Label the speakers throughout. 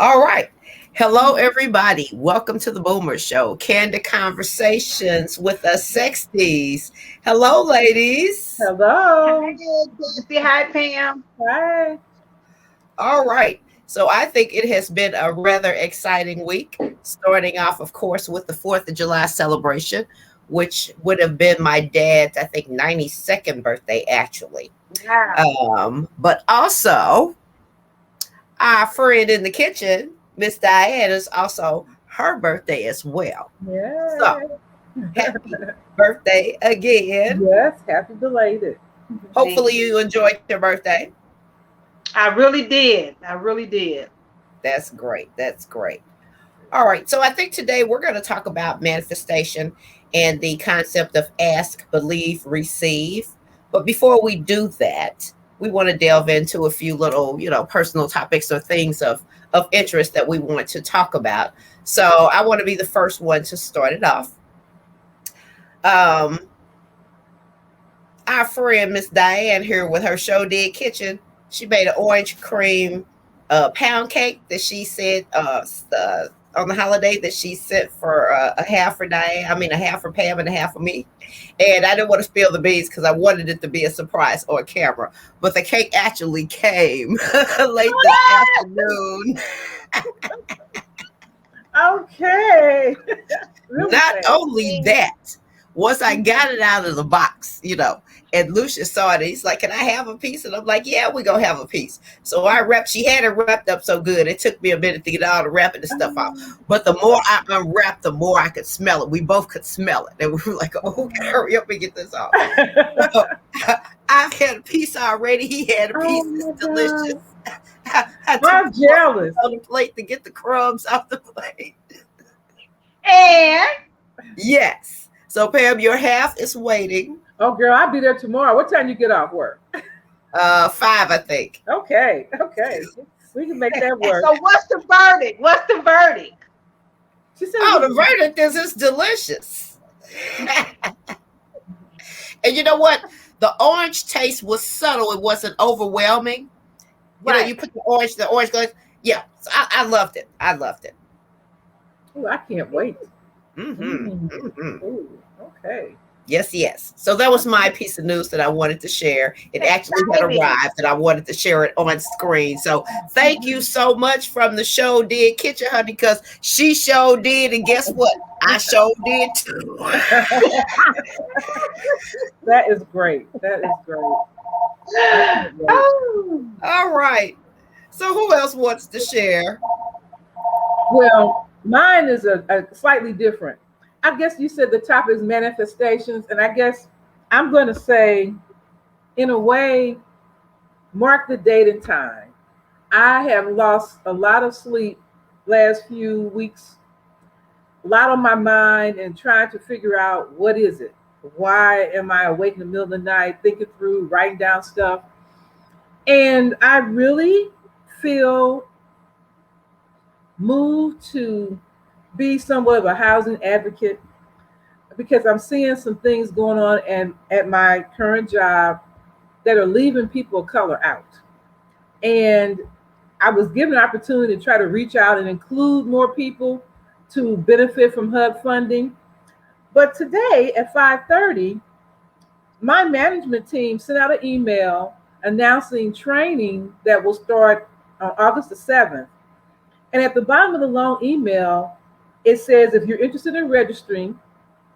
Speaker 1: All right. Hello, everybody. Welcome to the boomrz Show. Candid conversations with us sexties. Hello, ladies.
Speaker 2: Hello.
Speaker 3: Hi, Jesse. Hi, Pam.
Speaker 2: Hi.
Speaker 1: All right. So I think it has been a rather exciting week, starting off, of course, with the 4th of July celebration, which would have been my dad's, I think, 92nd birthday, actually.
Speaker 3: Wow.
Speaker 1: But also, our friend in the kitchen, Miss Diane, is also her birthday as well. So
Speaker 2: Yeah.
Speaker 1: happy birthday again.
Speaker 2: Yes, happy belated.
Speaker 3: Thank
Speaker 1: Hopefully
Speaker 3: you.
Speaker 1: you enjoyed your birthday.
Speaker 3: I really did. I really did.
Speaker 1: That's great. That's great. All right. So I think today we're going to talk about manifestation and the concept of ask, believe, receive. But before we do that, we want to delve into a few little, personal topics or things of interest that we want to talk about. So I want to be the first one to start it off. Um, our friend Miss Diane here with her show did kitchen. She made an orange cream pound cake that she said on the holiday that she sent for a half for Diane. I mean, a half for Pam and a half for me. And I didn't want to spill the beans because I wanted it to be a surprise on camera. But the cake actually came late this afternoon.
Speaker 2: Okay. Really
Speaker 1: Not
Speaker 2: fast.
Speaker 1: only that, once I got it out of the box, and Lucia saw it, he's like, "Can I have a piece?" And I'm like, "Yeah, we're gonna have a piece." So I wrapped, she had it wrapped up so good. It took me a minute to get all the wrapping and stuff out. But the more I unwrapped, the more I could smell it. We both could smell it. And we were like, "Oh, hurry up and get this off." So, I've had a piece already. He had a piece.
Speaker 2: Oh my
Speaker 1: It's delicious.
Speaker 2: God.
Speaker 1: I took
Speaker 2: I'm
Speaker 1: the
Speaker 2: jealous.
Speaker 1: on the plate to get the crumbs off the plate.
Speaker 3: And
Speaker 1: Yes. So Pam, your half is waiting.
Speaker 2: Oh girl, I'll be there tomorrow. What time you get off work?
Speaker 1: 5, I think.
Speaker 2: Okay. Okay. We can make that work.
Speaker 3: so what's the verdict? What's the verdict?
Speaker 2: She said
Speaker 1: Oh, the verdict is it's delicious. And you know what? The orange taste was subtle. It wasn't overwhelming. You put the orange goes. Yeah, so I loved it. I loved it.
Speaker 2: oh, I can't wait.
Speaker 1: Mm-hmm. Mm-hmm.
Speaker 2: Ooh, okay.
Speaker 1: Yes, yes. So that was my piece of news that I wanted to share. It actually had
Speaker 3: Exciting.
Speaker 1: arrived and I wanted to share it on screen. So thank you so much from the show did kitchen, honey, because she show did. And guess what? I show did too.
Speaker 2: That is great. That is great. I can't wait.
Speaker 3: Oh,
Speaker 1: All right. So who else wants to share?
Speaker 2: Well, mine is a slightly different. I guess you said the topic is manifestations, and I guess I'm going to say, in a way, mark the date and time. I have lost a lot of sleep last few weeks, a lot on my mind, and trying to figure out what is it. Why am I awake in the middle of the night, thinking through, writing down stuff? And I really feel moved to be somewhat of a housing advocate because I'm seeing some things going on and at my current job that are leaving people of color out. And I was given an opportunity to try to reach out and include more people to benefit from HUD funding. But today at 5:30, my management team sent out an email announcing training that will start on August the 7th. And at the bottom of the long email, it says if you're interested in registering,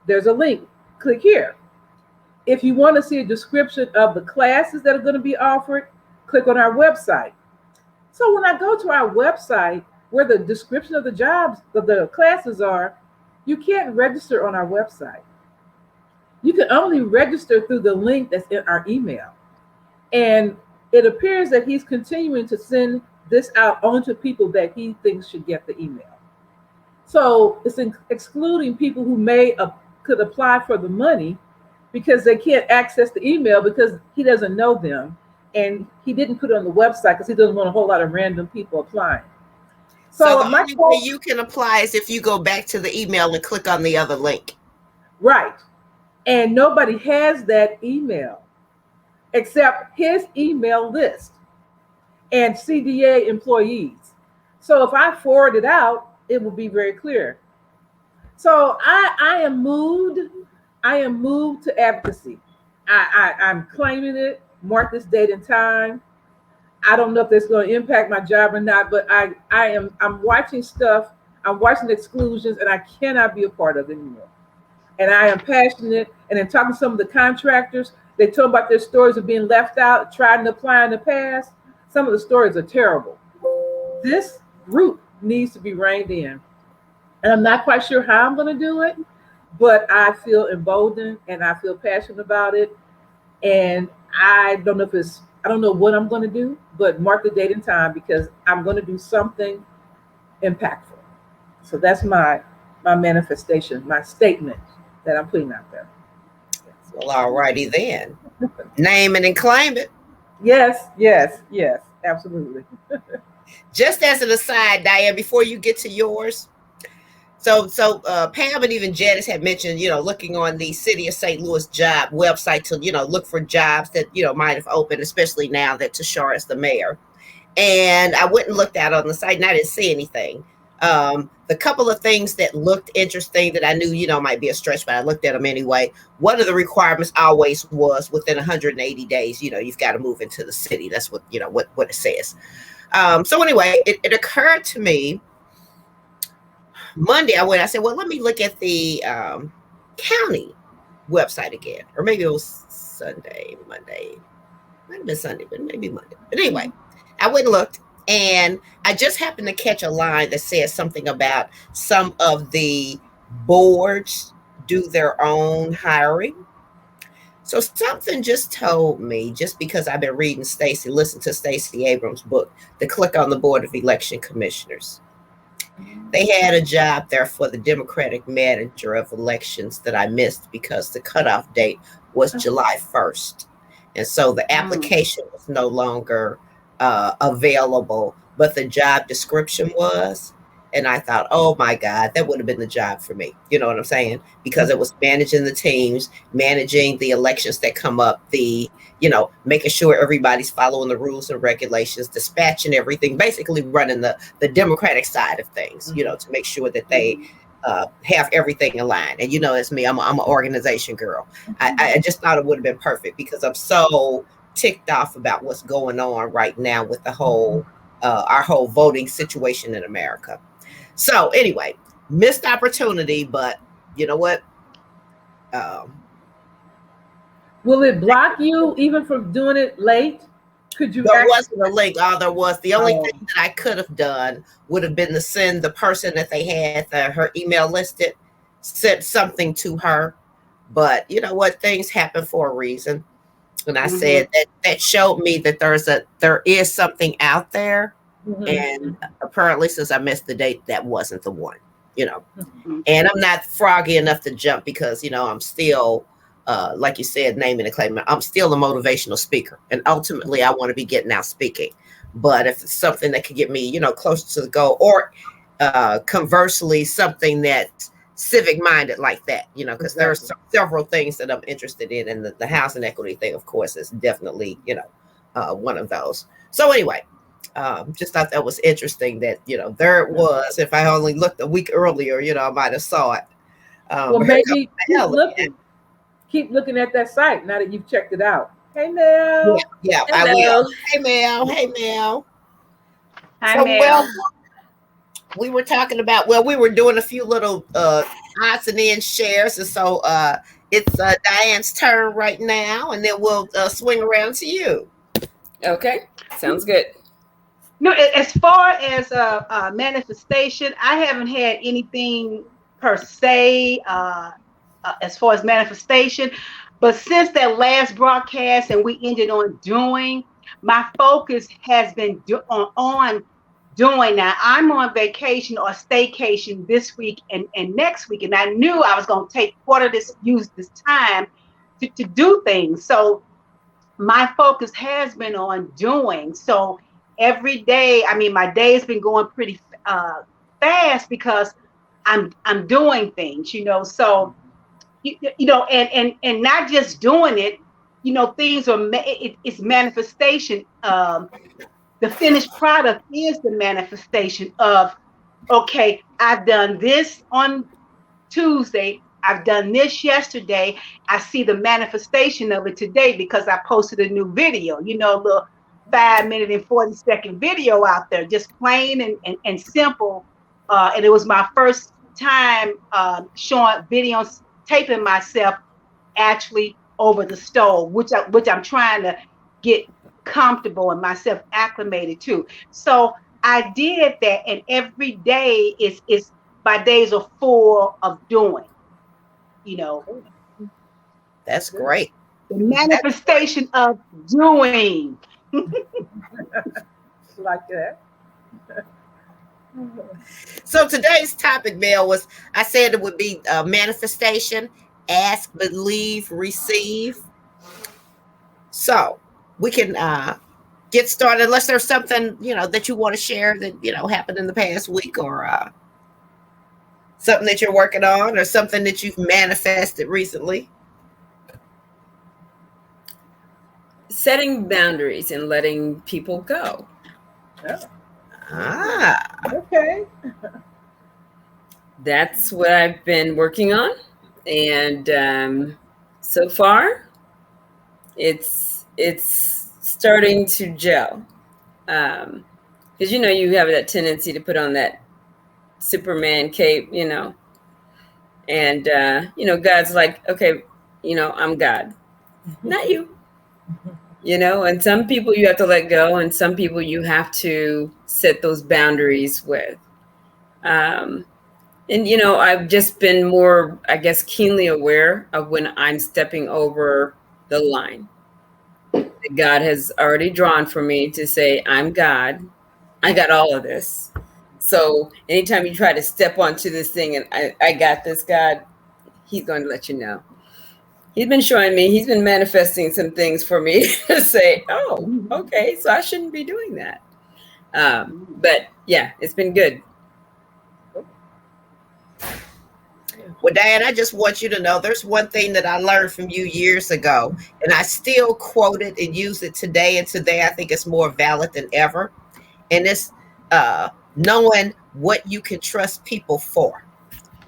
Speaker 2: there's a link. Click here. If you want to see a description of the classes that are going to be offered, click on our website. So when I go to our website, where the description of the jobs, of the classes are, you can't register on our website. You can only register through the link that's in our email. And it appears that he's continuing to send this out only to people that he thinks should get the email. So it's excluding people who could apply for the money because they can't access the email because he doesn't know them. And he didn't put it on the website because he doesn't want a whole lot of random people applying.
Speaker 1: So the only way you can apply is if you go back to the email and click on the other link.
Speaker 2: Right. And nobody has that email except his email list and CDA employees. So if I forward it out, it will be very clear. So I am moved. I am moved to advocacy. I'm claiming it. Mark this date and time. I don't know if that's going to impact my job or not, but I'm watching stuff. I'm watching exclusions, and I cannot be a part of it anymore. And I am passionate. And in talking to some of the contractors, they told about their stories of being left out, tried to apply in the past. Some of the stories are terrible. This group needs to be reined in. And I'm not quite sure how I'm going to do it, but I feel emboldened and I feel passionate about it. And I don't know what I'm going to do, but mark the date and time because I'm going to do something impactful. So that's my manifestation, my statement that I'm putting out there.
Speaker 1: Well, all righty then. Name it and claim it.
Speaker 2: Yes, yes, yes, absolutely.
Speaker 1: Just as an aside, Diane, before you get to yours, so Pam and even Janice had mentioned, looking on the City of St. Louis job website to, look for jobs that, might have opened, especially now that Tashara is the mayor. And I went and looked out on the site and I didn't see anything. The couple of things that looked interesting that I knew, might be a stretch, but I looked at them anyway. One of the requirements always was within 180 days, you've got to move into the city. That's what, what it says. So anyway, it occurred to me Monday, I said, well, let me look at the county website again. Or maybe it was Monday. Might have been Sunday, but maybe Monday. But anyway, I went and looked. And I just happened to catch a line that says something about some of the boards do their own hiring. So something just told me, just because I've been reading listen to Stacey Abrams' book, to click on the Board of Election Commissioners. They had a job there for the Democratic manager of elections that I missed because the cutoff date was July 1st. And so the application was no longer available, but the job description was. And I thought, oh my God, that would have been the job for me. You know what I'm saying? Because it was managing the teams, managing the elections that come up, making sure everybody's following the rules and regulations, dispatching everything, basically running the Democratic side of things, to make sure that they have everything in line. And it's me, I'm an organization girl. I just thought it would have been perfect because I'm so ticked off about what's going on right now with the whole our whole voting situation in America. So anyway, missed opportunity, but you know what?
Speaker 2: Will it block you even from doing it late? Could you?
Speaker 1: There wasn't a link. All there was, the only thing that I could have done would have been to send the person that they had her email listed, sent something to her. But you know what? Things happen for a reason. And I said that showed me that there is something out there. And apparently, since I missed the date, that wasn't the one, And I'm not froggy enough to jump because, I'm still, like you said, naming and claiming. I'm still a motivational speaker. And ultimately, I want to be getting out speaking. But if it's something that could get me, closer to the goal, or conversely, something that's civic minded like that, because there are several things that I'm interested in. And the housing equity thing, of course, is definitely, one of those. So anyway. Just thought that was interesting that, there it was. If I only looked a week earlier, I might have saw it.
Speaker 2: Well, maybe keep looking at that site now that you've checked it out. Hey, Mel.
Speaker 1: Yeah, I will. Hey, Mel.
Speaker 3: Hi,
Speaker 1: So,
Speaker 3: Mel.
Speaker 1: well, we were talking about, we were doing a few little odds and ends shares. And so it's Diane's turn right now. And then we'll swing around to you.
Speaker 4: Okay. Sounds good.
Speaker 3: No, as far as manifestation, I haven't had anything per se as far as manifestation. But since that last broadcast and we ended on doing, my focus has been on doing. Now, I'm on vacation or staycation this week and next week. And I knew I was going to take use this time to do things. So my focus has been on doing. So every day, my day has been going pretty fast because I'm doing things, so, and not just doing it, things are, it's manifestation. The finished product is the manifestation of, okay, I've done this on Tuesday. I've done this yesterday. I see the manifestation of it today because I posted a new video, a little 5 minute and 40-second video out there, just plain and simple. And it was my first time showing videos, taping myself actually over the stove, which I'm trying to get comfortable and myself acclimated to. So I did that, and every day is my days are full of doing.
Speaker 1: That's great.
Speaker 3: The manifestation of doing.
Speaker 2: Like that.
Speaker 1: So today's topic, Mel, was I said it would be manifestation, ask, believe, receive. So we can get started unless there's something, that you want to share that, happened in the past week, or something that you're working on, or something that you've manifested recently.
Speaker 4: Setting boundaries and letting people go.
Speaker 2: Yeah. Okay.
Speaker 4: That's what I've been working on. And so far, it's starting to gel. Because, you have that tendency to put on that Superman cape, and, God's like, okay, I'm God, not you. And some people you have to let go, and some people you have to set those boundaries with. And, I've just been more, I guess, keenly aware of when I'm stepping over the line that God has already drawn for me to say, I'm God. I got all of this. So anytime you try to step onto this thing and I got this, God, he's going to let you know. He's been showing me, he's been manifesting some things for me to say, oh, okay, so I shouldn't be doing that. But yeah, it's been good.
Speaker 1: Well, Diane, I just want you to know there's one thing that I learned from you years ago, and I still quote it and use it today. And today I think it's more valid than ever. And it's knowing what you can trust people for.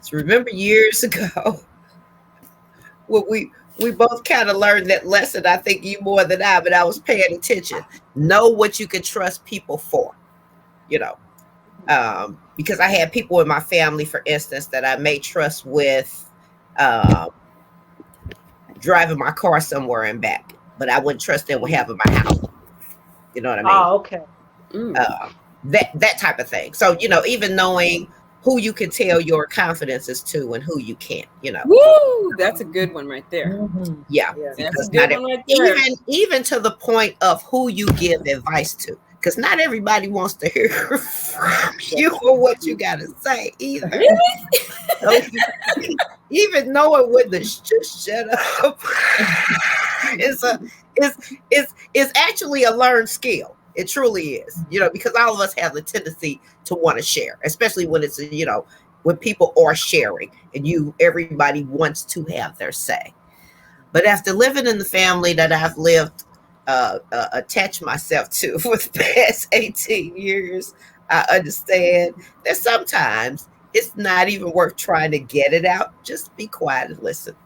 Speaker 1: So remember years ago, well, we both kind of learned that lesson. I think you more than I, but I was paying attention. Know what you can trust people for, because I had people in my family, for instance, that I may trust with driving my car somewhere and back, but I wouldn't trust them with having my house. You know what I mean?
Speaker 3: Oh, okay.
Speaker 1: That type of thing. So, even knowing who you can tell your confidences to and who you can't,
Speaker 4: Woo! That's a good one right there.
Speaker 2: Mm-hmm.
Speaker 1: Yeah.
Speaker 4: That's a good one right there.
Speaker 1: Even to the point of who you give advice to. Because not everybody wants to hear from you or what you got to say either.
Speaker 4: Really?
Speaker 1: Even knowing when to just shut up is actually a learned skill. It truly is, because all of us have the tendency to want to share, especially when it's, when people are sharing and everybody wants to have their say. But after living in the family that I've lived, attached myself to for the past 18 years, I understand that sometimes it's not even worth trying to get it out. Just be quiet and listen,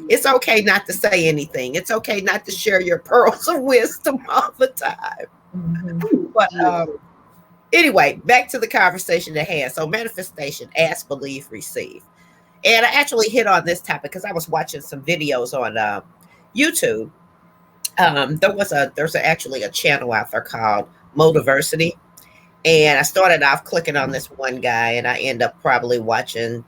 Speaker 1: It's okay not to say anything. It's okay not to share your pearls of wisdom all the time.
Speaker 2: Mm-hmm.
Speaker 1: But anyway, back to the conversation at hand. So manifestation, ask, believe, receive. And I actually hit on this topic because I was watching some videos on YouTube. There's actually a channel out there called Motiversity. And I started off clicking on this one guy, and I end up probably watching,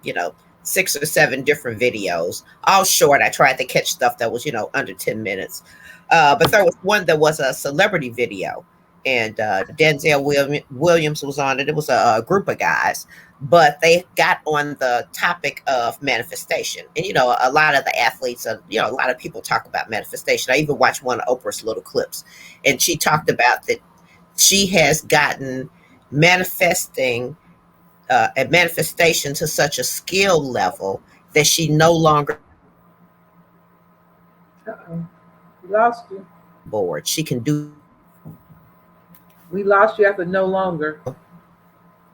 Speaker 1: 6 or 7 different videos, all short. I tried to catch stuff that was, under 10 minutes. But there was one that was a celebrity video, and Denzel Williams was on it. It was a group of guys, but they got on the topic of manifestation. And, a lot of the athletes, a lot of people talk about manifestation. I even watched one of Oprah's little clips, and she talked about that she has gotten a manifestation to such a skill level that she no longer
Speaker 2: Uh-oh. Lost you.
Speaker 1: bored. She can do
Speaker 2: We lost you after no longer.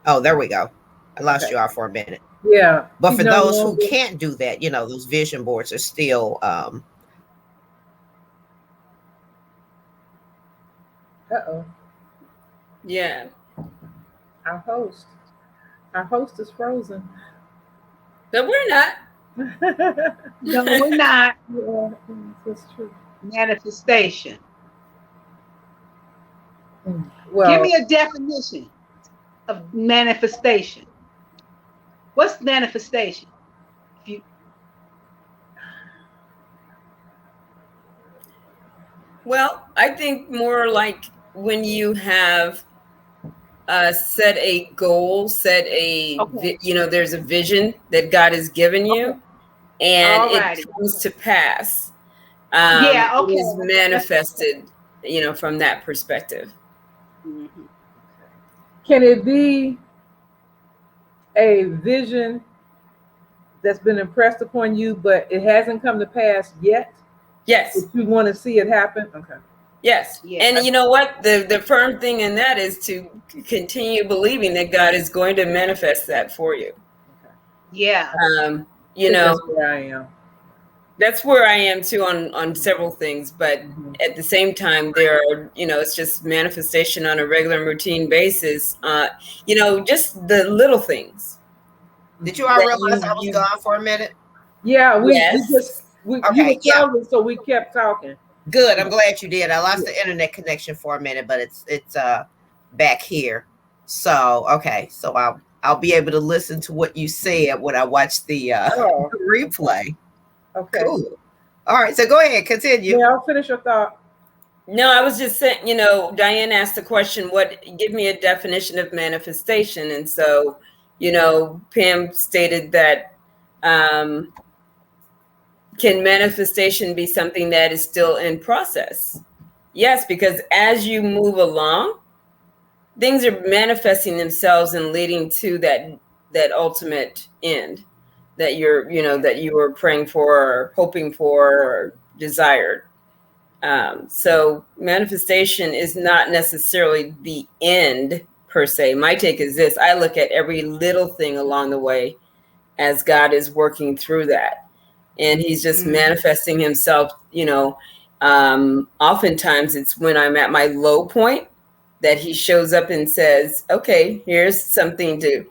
Speaker 1: Oh, there we go. I lost
Speaker 2: Okay.
Speaker 1: you off for a minute.
Speaker 2: Yeah.
Speaker 1: But
Speaker 2: He
Speaker 1: for
Speaker 2: no
Speaker 1: those who
Speaker 2: longer.
Speaker 1: can't do that, those vision boards are still
Speaker 2: Uh-oh.
Speaker 4: Yeah.
Speaker 2: Our host. Our host is frozen.
Speaker 4: But we're not.
Speaker 3: No, we're not.
Speaker 2: Yeah, that's true.
Speaker 3: Manifestation. Give
Speaker 2: Well,
Speaker 3: me a definition of manifestation. What's manifestation? If you
Speaker 4: Well, I think more like when you have set a goal,
Speaker 3: okay,
Speaker 4: there's a vision that God has given
Speaker 3: okay,
Speaker 4: you, and
Speaker 3: all
Speaker 4: it
Speaker 3: righty.
Speaker 4: comes to pass.
Speaker 3: Yeah,
Speaker 4: It
Speaker 3: okay.
Speaker 4: is
Speaker 3: That's
Speaker 4: manifested, from that perspective.
Speaker 3: mhm.
Speaker 2: can it be a vision that's been impressed upon you, but it hasn't come to pass yet?
Speaker 4: Yes,
Speaker 2: If you want to see it happen, okay.
Speaker 4: yes.
Speaker 3: Yeah,
Speaker 4: And you know what? The firm thing in that is to continue believing that God is going to manifest that for you.
Speaker 2: Okay.
Speaker 3: yeah.
Speaker 4: Um,
Speaker 2: I
Speaker 4: you
Speaker 2: think
Speaker 4: know,
Speaker 2: that's where I am.
Speaker 4: that's where I am too on several things, but
Speaker 2: Mhm.
Speaker 4: at the same time, there are, it's just manifestation on a regular and routine basis. Just the little things
Speaker 1: Did you all
Speaker 4: that
Speaker 1: realize I was
Speaker 4: you
Speaker 1: gone for a minute?
Speaker 2: Yeah, we just
Speaker 4: yes.
Speaker 2: you were
Speaker 1: Okay, yeah.
Speaker 2: frozen, so we kept talking.
Speaker 1: Good. I'm glad you did. I lost
Speaker 2: Yeah.
Speaker 1: the internet connection for a minute, but it's back here. So okay. So I'll be able to listen to what you said when I watch the
Speaker 2: Oh,
Speaker 1: replay.
Speaker 2: okay.
Speaker 1: Cool. All right. So go ahead, continue.
Speaker 2: Yeah, I'll finish your thought.
Speaker 4: No, I was just saying, Diane asked the question, give me a definition of manifestation. And so, Pam stated that, can manifestation be something that is still in process? Yes, because as you move along, things are manifesting themselves and leading to that ultimate end that that you were praying for or hoping for or desired. So manifestation is not necessarily the end per se. My take is this: I look at every little thing along the way as God is working through that, and He's just manifesting Himself. Oftentimes it's when I'm at my low point that He shows up and says, "Okay, here's something to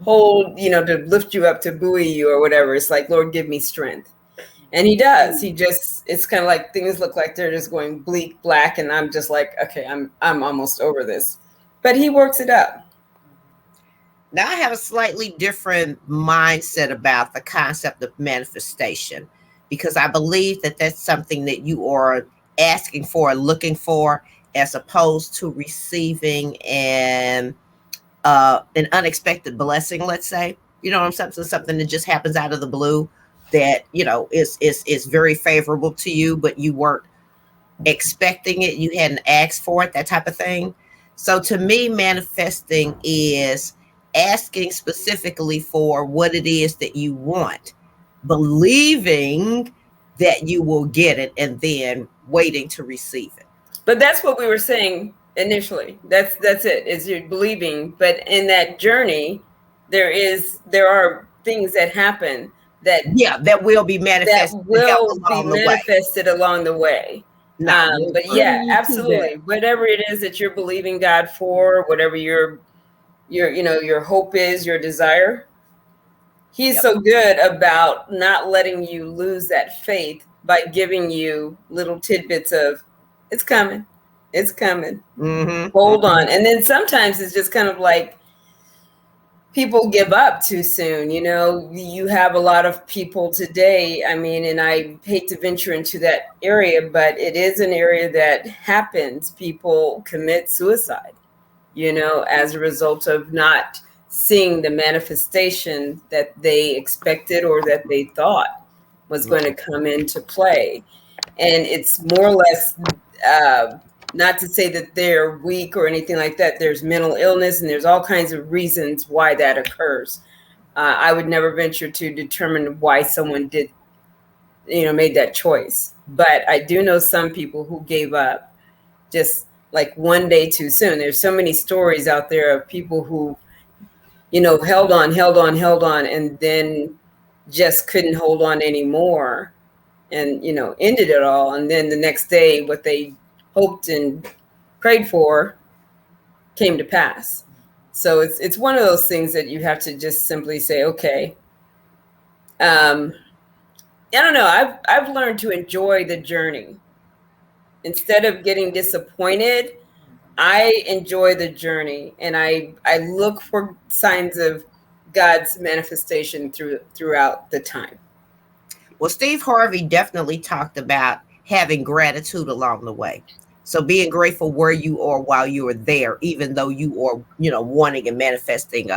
Speaker 4: hold, to lift you up, to buoy you, or whatever." It's like, Lord, give me strength. And He does. It's kind of like things look like they're just going bleak black, and I'm just like, okay, I'm almost over this, but He works it up.
Speaker 1: Now I have a slightly different mindset about the concept of manifestation because I believe that that's something that you are asking for, looking for, as opposed to receiving an unexpected blessing. Let's say, something that just happens out of the blue that is very favorable to you, but you weren't expecting it, you hadn't asked for it, that type of thing. So to me, manifesting is asking specifically for what it is that you want, believing that you will get it, and then waiting to receive it.
Speaker 4: But that's what we were saying initially. That's it. Is you're believing, but in that journey, there are things that happen that
Speaker 1: Yeah, that will be
Speaker 4: that
Speaker 1: manifested and help
Speaker 4: will be
Speaker 1: along the way.
Speaker 4: manifested along the way.
Speaker 1: Now,
Speaker 4: But yeah,
Speaker 2: Bringing you to
Speaker 4: absolutely.
Speaker 2: that.
Speaker 4: Whatever it is that you're believing God for, whatever your hope is, your desire, He's
Speaker 1: yep.
Speaker 4: so good about not letting you lose that faith by giving you little tidbits of, it's coming, it's coming. Hold on. And then sometimes it's just kind of like people give up too soon. You have a lot of people today. I mean, and I hate to venture into that area, but it is an area that happens. People commit suicide, as a result of not seeing the manifestation that they expected or that they thought was going to come into play. And it's more or less, not to say that they're weak or anything like that. There's mental illness and there's all kinds of reasons why that occurs. I would never venture to determine why someone made that choice. But I do know some people who gave up just like one day too soon. There's so many stories out there of people who, held on, and then just couldn't hold on anymore, and ended it all. And then the next day, what they hoped and prayed for came to pass. So it's one of those things that you have to just simply say, okay. I don't know. I've learned to enjoy the journey instead of getting disappointed. I enjoy the journey, and I look for signs of God's manifestation throughout the time.
Speaker 1: Well, Steve Harvey definitely talked about having gratitude along the way. So being grateful where you are while you are there, even though you are, wanting and manifesting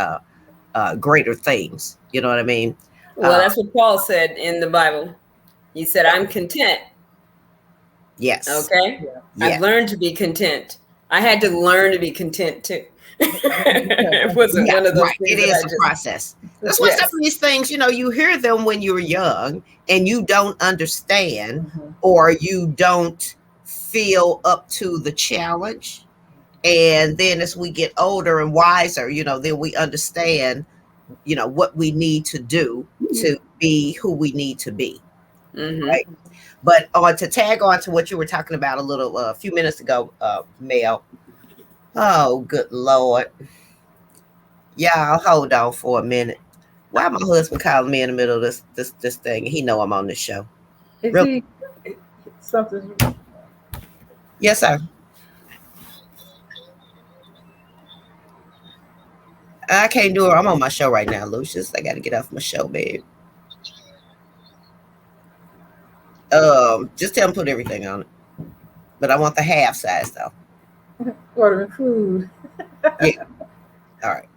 Speaker 1: greater things. You know what I mean?
Speaker 4: Well, that's what Paul said in the Bible. He said, "I'm content."
Speaker 1: Yes.
Speaker 4: Okay.
Speaker 2: Yeah.
Speaker 1: Yes.
Speaker 4: I've learned to be content. I had to learn to be content too. It wasn't one of those
Speaker 1: right.
Speaker 4: things.
Speaker 1: It is a process. That's why some of these things, you hear them when you're young and you don't understand, or you don't feel up to the challenge. And then as we get older and wiser, then we understand, what we need to do to be who we need to be. Right. But to tag on to what you were talking about a few minutes ago, Mel. Oh, good Lord. Y'all hold on for a minute. Why my husband calling me in the middle of this thing? He know I'm on this show.
Speaker 2: Is
Speaker 1: Really?
Speaker 2: he something?
Speaker 1: Yes, sir. I can't do it. I'm on my show right now, Lucius. I got to get off my show, babe. Just tell him put everything on it. But I want the half size though.
Speaker 2: Ordering food.
Speaker 1: Yeah. All right.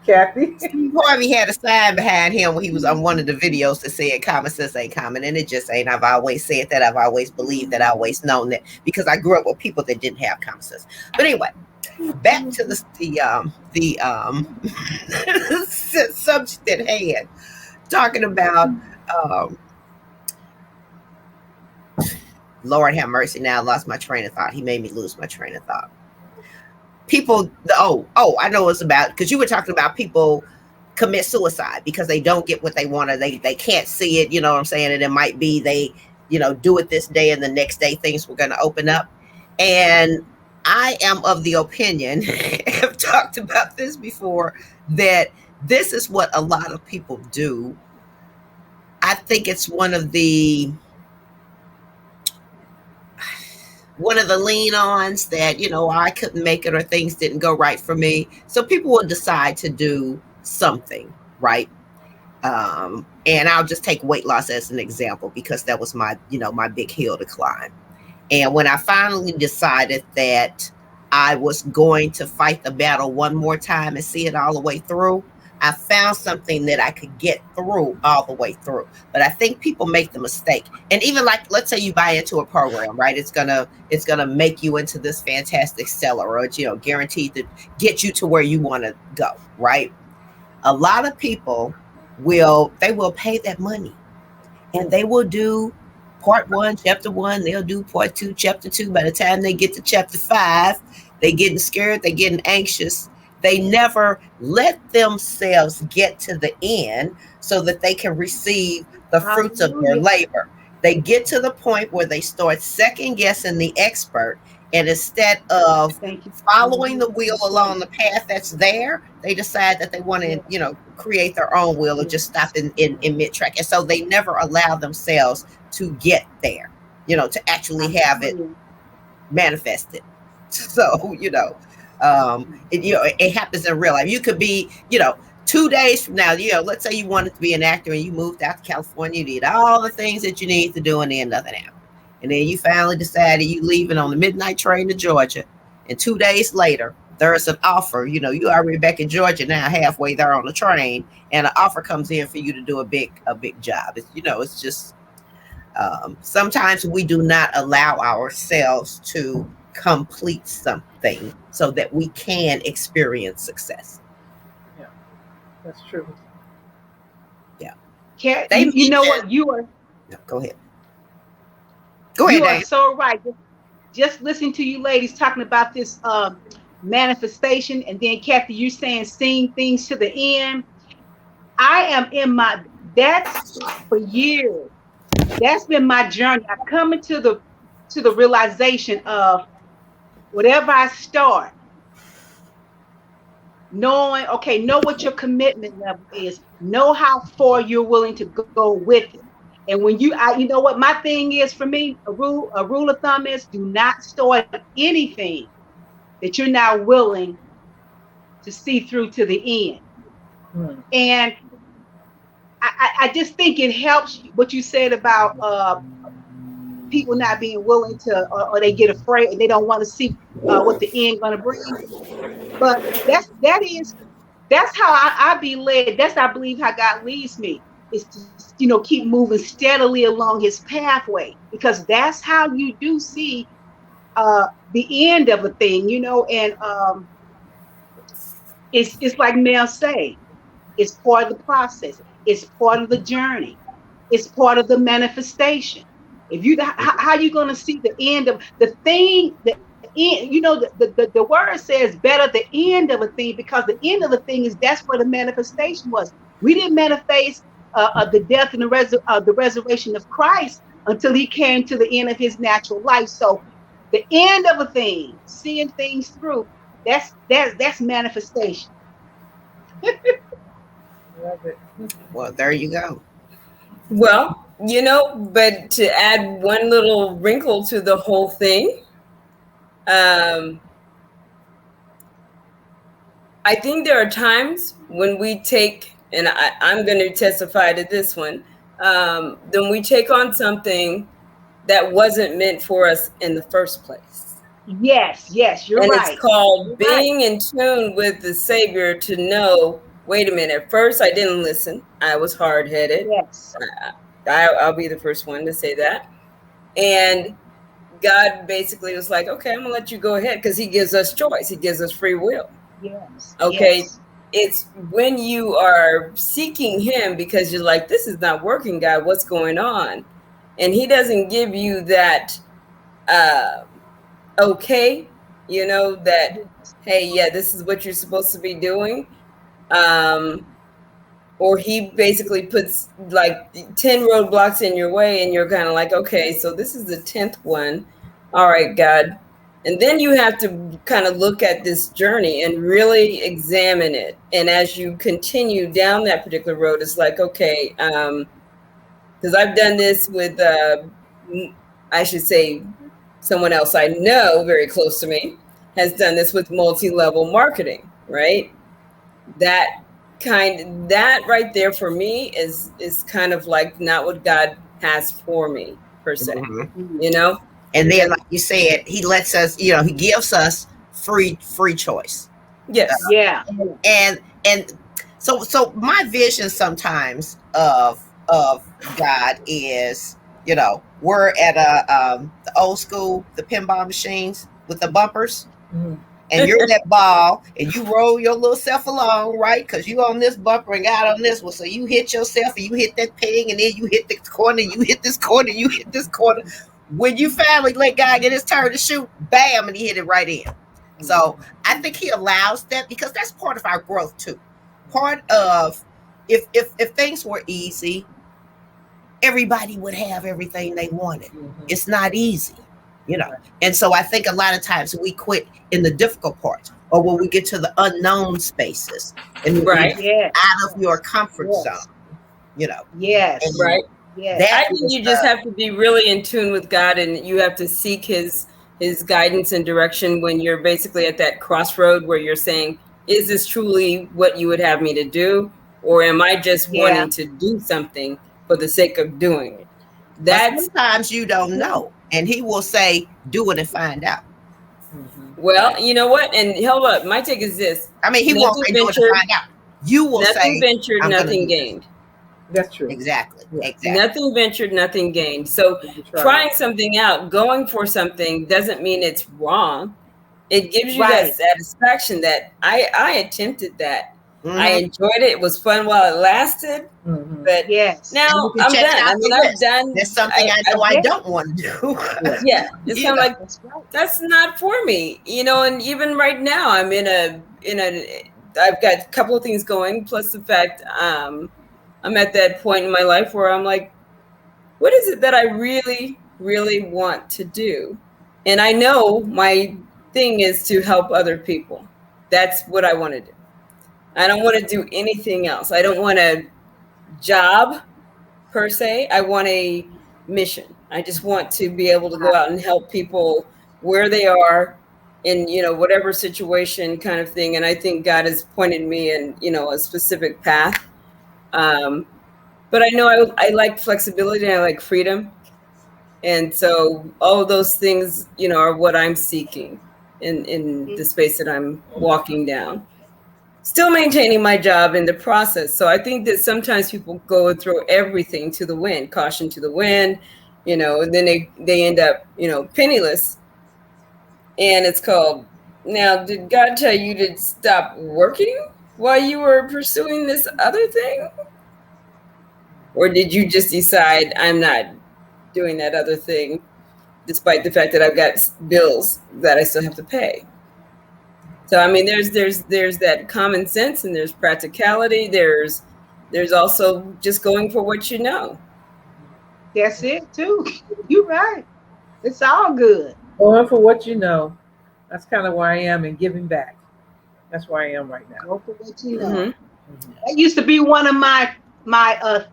Speaker 2: Kathy.
Speaker 1: Steve Harvey had a sign behind him when he was on one of the videos that said common sense ain't common, and it just ain't. I've always said that. I've always believed that. I've always known that because I grew up with people that didn't have common sense. But anyway, back to the subject at hand, talking about Lord have mercy. Now I lost my train of thought. He made me lose my train of thought. People, I know it's about, because you were talking about people commit suicide because they don't get what they want, or they can't see it, you know what I'm saying? And it might be they, do it this day and the next day things were going to open up. And I am of the opinion, I've talked about this before, that this is what a lot of people do. I think it's one of the lean-ons that, I couldn't make it or things didn't go right for me. So people will decide to do something, right? And I'll just take weight loss as an example because that was my, my big hill to climb. And when I finally decided that I was going to fight the battle one more time and see it all the way through, I found something that I could get through all the way through. But I think people make the mistake. And even like, let's say you buy into a program, right? It's gonna make you into this fantastic seller, or it's, guaranteed to get you to where you want to go, right? A lot of people will pay that money and they will do part 1, chapter 1, they'll do part 2, chapter 2. By the time they get to chapter 5, they getting scared, they getting anxious. They never let themselves get to the end so that they can receive the fruits of their labor. They get to the point where they start second guessing the expert, and instead of following the wheel along the path that's there, they decide that they want to, create their own wheel or just stop in mid-track. And so they never allow themselves to get there, to actually have it manifested. So, it happens in real life. You could be, 2 days from now, let's say you wanted to be an actor and you moved out to California, you did all the things that you need to do, and then nothing happened. And then you finally decided you leaving on the midnight train to Georgia. And 2 days later, there's an offer, you already back in Georgia now, halfway there on the train, and an offer comes in for you to do a big job. It's, it's just, sometimes we do not allow ourselves to complete something so that we can experience success.
Speaker 2: Yeah, that's true.
Speaker 1: Yeah.
Speaker 3: You know what? You are.
Speaker 1: No, go ahead. Go ahead,
Speaker 3: You are
Speaker 1: Dan.
Speaker 3: so right. Just listening to you ladies talking about this manifestation, and then Kathy, you saying seeing things to the end. I am in my that's for years. That's been my journey. I've come into the realization of whatever I start, knowing, okay, know what your commitment level is, know how far you're willing to go with it. And when you know what my thing is for me, a rule of thumb is do not start anything that you're not willing to see through to the end.
Speaker 2: Mm.
Speaker 3: And I just think it helps what you said about people not being willing to, or they get afraid and they don't want to see what the end going to bring. But that's how I be led. That's I believe how God leads me is to keep moving steadily along His pathway, because that's how you do see the end of a thing. And it's like Mel say, it's part of the process. It's part of the journey. It's part of the manifestation. If you how you going to see the end of the thing? The end, the word says better the end of a thing, because the end of the thing is that's where the manifestation was. We didn't manifest the death and the resurrection of Christ until He came to the end of His natural life. So the end of a thing, seeing things through, that's manifestation.
Speaker 2: Love it.
Speaker 1: Well, there you go.
Speaker 4: Well, but to add one little wrinkle to the whole thing, I think there are times when we take, and I'm going to testify to this one, then we take on something that wasn't meant for us in the first place.
Speaker 3: Yes, you're
Speaker 4: and
Speaker 3: right.
Speaker 4: It's called
Speaker 3: You're
Speaker 4: being in tune with the Savior to know, wait a minute, at first I didn't listen. I was hard-headed.
Speaker 3: Yes.
Speaker 4: I'll be the first one to say that. And God basically was like, okay, I'm going to let you go ahead, because He gives us choice. He gives us free will.
Speaker 3: Yes.
Speaker 4: Okay.
Speaker 3: Yes.
Speaker 4: It's when you are seeking Him because you're like, this is not working, God, what's going on? And He doesn't give you that, okay, that, hey, yeah, this is what you're supposed to be doing. Or He basically puts like 10 roadblocks in your way, and you're kind of like, okay, so this is the 10th one. All right, God. And then you have to kind of look at this journey and really examine it. And as you continue down that particular road, it's like, okay, because I've done this with, I should say, someone else I know very close to me has done this with multi-level marketing, right? That right there for me is kind of like not what God has for me per se,
Speaker 1: Mm-hmm. And then, like you said, He lets us, He gives us free choice.
Speaker 4: Yes.
Speaker 3: Yeah.
Speaker 1: And so my vision sometimes of God is, we're at the old school, the pinball machines with the bumpers.
Speaker 2: Mm-hmm.
Speaker 1: And you're in that ball, and you roll your little self along, right? Because you on this bumper and got on this one. So you hit yourself, and you hit that ping, and then you hit the corner, you hit this corner, you hit this corner. When you finally let God get His turn to shoot, bam, and He hit it right in. So I think He allows that because that's part of our growth too. Part of if things were easy, everybody would have everything they wanted. Mm-hmm. It's not easy. And so I think a lot of times we quit in the difficult parts, or when we get to the unknown spaces, and
Speaker 4: right,
Speaker 1: out of your comfort zone,
Speaker 3: Yes,
Speaker 1: and
Speaker 4: right.
Speaker 3: Yes.
Speaker 4: I think you just have to be really in tune with God, and you have to seek His guidance and direction when you're basically at that crossroad where you're saying, is this truly what you would have me to do, or am I just wanting to do something for the sake of doing it?
Speaker 1: Sometimes you don't know. And He will say, do it and find out.
Speaker 4: Mm-hmm. Well, you know what? And hold up, my take is this.
Speaker 1: I mean, He won't say do it and find out. You will say,
Speaker 4: nothing ventured, nothing gained.
Speaker 2: That's true.
Speaker 1: Exactly.
Speaker 2: Yeah.
Speaker 1: Exactly.
Speaker 4: Nothing ventured, nothing gained. So trying something out, going for something doesn't mean it's wrong. It gives you that satisfaction that I attempted that. I enjoyed it. It was fun while it lasted. But
Speaker 3: Yes.
Speaker 4: now
Speaker 1: And you can
Speaker 4: I'm
Speaker 1: check it
Speaker 4: done.
Speaker 1: out
Speaker 4: I mean,
Speaker 1: the
Speaker 4: I've
Speaker 1: list.
Speaker 4: done.
Speaker 1: There's something I know I don't want to do.
Speaker 4: Yeah, it's
Speaker 1: You
Speaker 4: kind of
Speaker 1: know.
Speaker 4: like
Speaker 3: That's right.
Speaker 4: that's not for me, and even right now I'm in a I've got a couple of things going, plus the fact I'm at that point in my life where I'm like, what is it that I really, really want to do? And I know my thing is to help other people. That's what I want to do. I don't want to do anything else. I don't want a job per se. I want a mission. I just want to be able to go out and help people where they are in, whatever situation kind of thing. And I think God has pointed me in, a specific path. But I know I like flexibility and I like freedom. And so all of those things, are what I'm seeking in the space that I'm walking down. Still maintaining my job in the process. So I think that sometimes people go and throw everything to the wind, caution to the wind, and then they end up, penniless. And it's called, now, did God tell you to stop working while you were pursuing this other thing? Or did you just decide I'm not doing that other thing, despite the fact that I've got bills that I still have to pay? So I mean, there's that common sense, and there's practicality. There's also just going for what you know.
Speaker 3: That's it too. You're right. It's all good.
Speaker 2: Going for what you know. That's kind of where I am in giving back. That's where I am right now.
Speaker 3: Go for what you know.
Speaker 4: Mm-hmm.
Speaker 3: That used to be one of my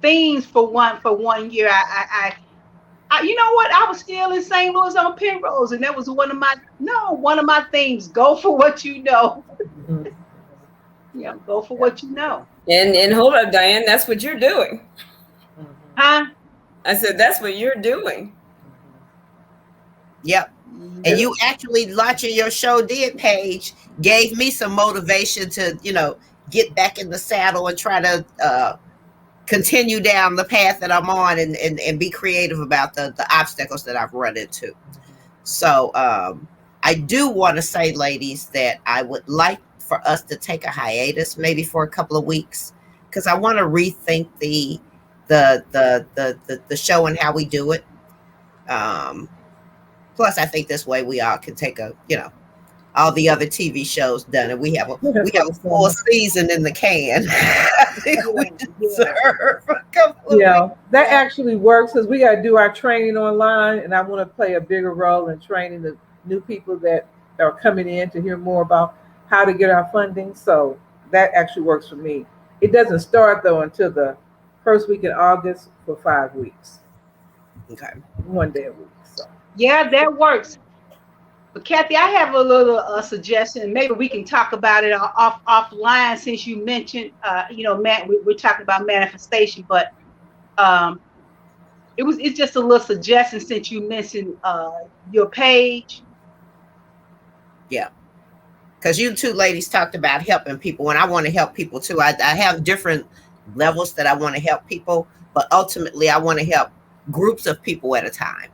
Speaker 3: themes for one year. I you know what? I was still in St. Louis on Penrose, and that was one of my themes. Go for what you know.
Speaker 2: Mhm.
Speaker 3: Yeah, go for what you know.
Speaker 4: And hold up, Diane, that's what you're doing.
Speaker 2: Mhm.
Speaker 3: Huh?
Speaker 4: I said that's what you're doing.
Speaker 1: Yep. And you actually launching your show did page gave me some motivation to, get back in the saddle and try to continue down the path that I'm on and be creative about the obstacles that I've run into. So I do want to say, ladies, that I would like for us to take a hiatus maybe for a couple of weeks, because I want to rethink the show and how we do it. Plus, I think this way we all can take all the other TV shows done, and we have a full season in the can. I think we deserve a couple of weeks.
Speaker 2: That actually works because we got to do our training online, and I want to play a bigger role in training the new people that are coming in to hear more about how to get our funding. So that actually works for me. It doesn't start though until the first week in August for 5 weeks.
Speaker 1: Okay.
Speaker 2: 1 day a week. So
Speaker 3: Yeah, that works. But Kathy, I have a little suggestion. Maybe we can talk about it offline, since you mentioned, Matt, we're talking about manifestation. But it's just a little suggestion since you mentioned your page.
Speaker 1: Yeah. Because you two ladies talked about helping people, and I want to help people too. I have different levels that I want to help people, but ultimately I want to help groups of people at a time.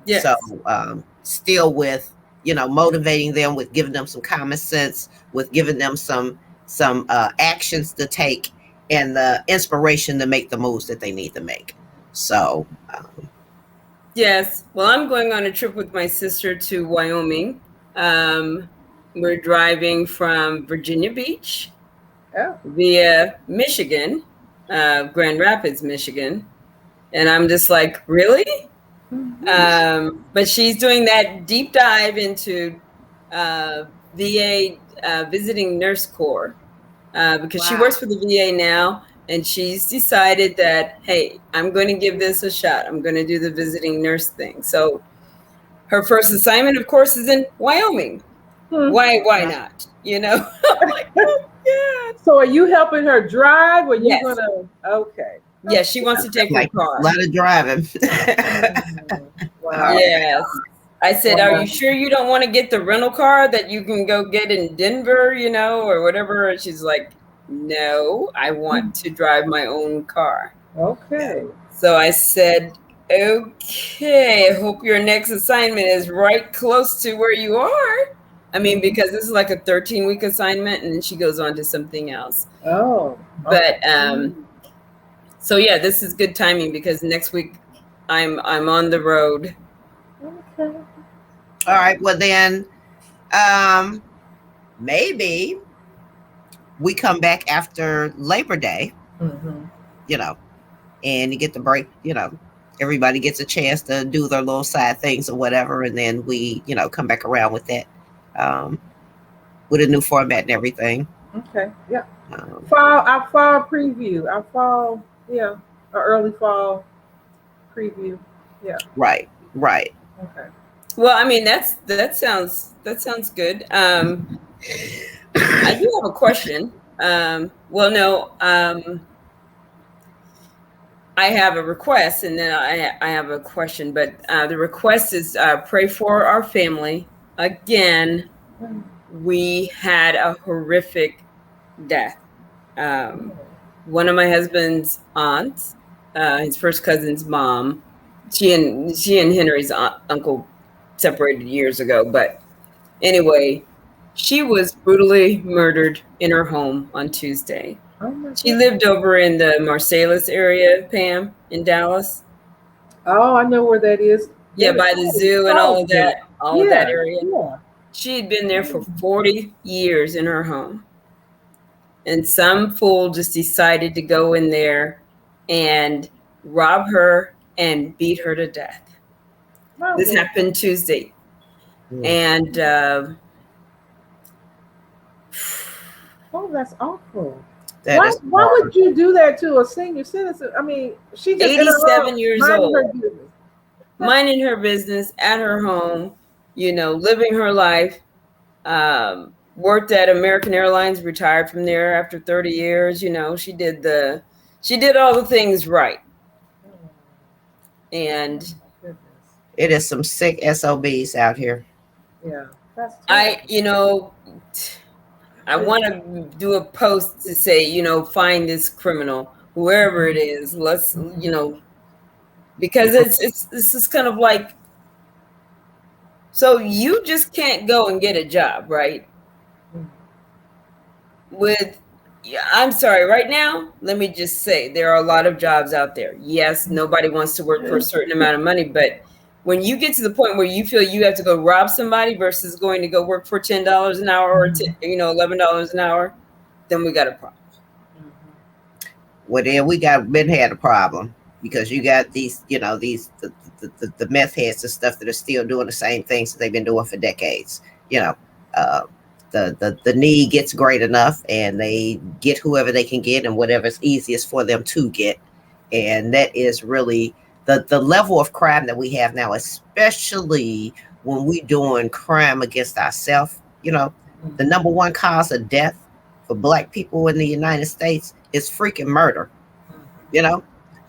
Speaker 4: Yes.
Speaker 1: So still with, motivating them, with giving them some common sense, with giving them some actions to take, and the inspiration to make the moves that they need to make. So
Speaker 4: Yes. Well, I'm going on a trip with my sister to Wyoming. We're driving from Virginia Beach via Michigan, Grand Rapids, Michigan. And I'm just like, really? But she's doing that deep dive into VA visiting nurse corps because she works for the VA now, and she's decided that, hey, I'm going to give this a shot. I'm going to do the visiting nurse thing. So her first assignment, of course, is in Wyoming. Why not? I'm like, oh, yeah.
Speaker 2: So are you helping her drive, or you
Speaker 4: Yes.
Speaker 2: gonna? Okay.
Speaker 4: Yeah, she wants to take her car.
Speaker 1: A lot of driving.
Speaker 2: Wow.
Speaker 4: Yes. I said, are you sure you don't want to get the rental car that you can go get in Denver, or whatever? And she's like, no, I want to drive my own car.
Speaker 2: Okay.
Speaker 4: So I said, okay, I hope your next assignment is right close to where you are. I mean, because this is like a 13-week assignment, and then she goes on to something else.
Speaker 2: Oh,
Speaker 4: But so yeah, this is good timing because next week I'm on the road.
Speaker 2: okay.
Speaker 1: All right. Well, then maybe we come back after Labor Day,
Speaker 2: Mm-hmm.
Speaker 1: you know, and you get the break, everybody gets a chance to do their little side things or whatever. And then we, come back around with that, with a new format and everything.
Speaker 2: Okay. Yeah.
Speaker 1: Um,
Speaker 2: Our fall preview. Our fall. Yeah. Our early fall preview. Yeah.
Speaker 1: right. Right.
Speaker 2: Okay.
Speaker 4: Well, I mean, that sounds good. I do have a question. Well, no, I have a request, and then I have a question. But the request is pray for our family. Again, we had a horrific death. One of my husband's aunts, his first cousin's mom, she and Henry's uncle separated years ago. But anyway, she was brutally murdered in her home on Tuesday.
Speaker 2: Oh my
Speaker 4: She
Speaker 2: goodness.
Speaker 4: lived over in the Marsalis area, Pam, in Dallas.
Speaker 2: Oh, I know where that is.
Speaker 4: Yeah, by the zoo and all of that
Speaker 2: Yeah.
Speaker 4: area.
Speaker 2: Yeah.
Speaker 4: She had been there for 40 years in her home. And some fool just decided to go in there and rob her and beat her to death.
Speaker 2: Oh,
Speaker 4: This happened Tuesday. And
Speaker 2: oh, that's awful.
Speaker 1: that is
Speaker 2: Why
Speaker 1: hard.
Speaker 2: would you do that to a senior citizen? I mean, she just
Speaker 4: 87 years
Speaker 2: minding
Speaker 4: old.
Speaker 2: her business.
Speaker 4: Minding her business at her home, living her life. Worked at American Airlines, retired from there after 30 years. She did all the things right. And
Speaker 1: It is some sick SOBs out here.
Speaker 2: Yeah, that's
Speaker 4: I want to do a post to say, find this criminal, whoever it is. Let's, because this is kind of like, so you just can't go and get a job, right? I'm sorry, right now, let me just say there are a lot of jobs out there. Yes, nobody wants to work for a certain amount of money, but when you get to the point where you feel you have to go rob somebody versus going to go work for $10 an hour or $11 an hour, then we got a problem.
Speaker 1: Well, then we had a problem because you got these, the meth heads and stuff that are still doing the same things that they've been doing for decades. The need gets great enough, and they get whoever they can get and whatever's easiest for them to get, and that is really the level of crime that we have now, especially when we doing crime against ourselves. The number one cause of death for Black people in the United States is freaking murder.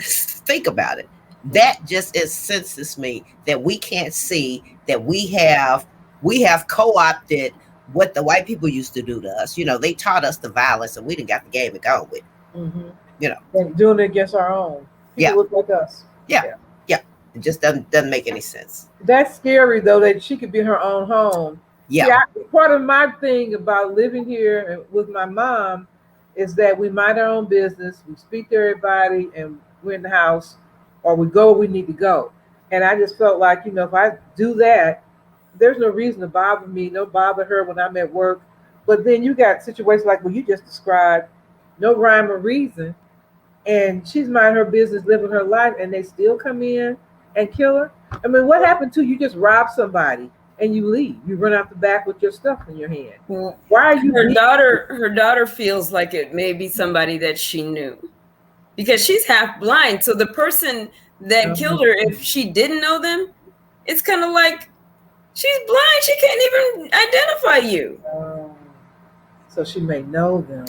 Speaker 1: Think about it. That just incenses me that we can't see that we have co-opted what the white people used to do to us. They taught us the violence, and we didn't got the game to go with.
Speaker 2: And doing it against our own people look like us.
Speaker 1: Yeah. It just doesn't make any sense.
Speaker 2: That's scary though, that she could be in her own home. Part of my thing about living here with my mom is that we mind our own business, we speak to everybody, and we're in the house, or we go where we need to go. And I just felt like, if I do that, there's no reason to bother me, no bother her when I'm at work. But then you got situations like what you just described, no rhyme or reason, and she's minding her business, living her life, and they still come in and kill her. I mean, what happened to you? Just rob somebody and you leave. You run out the back with your stuff in your hand. Why are you?
Speaker 4: Her daughter feels like it may be somebody that she knew, because she's half blind. So the person that killed her, if she didn't know them, it's kind of like she's blind. She can't even identify you.
Speaker 2: So she may know them.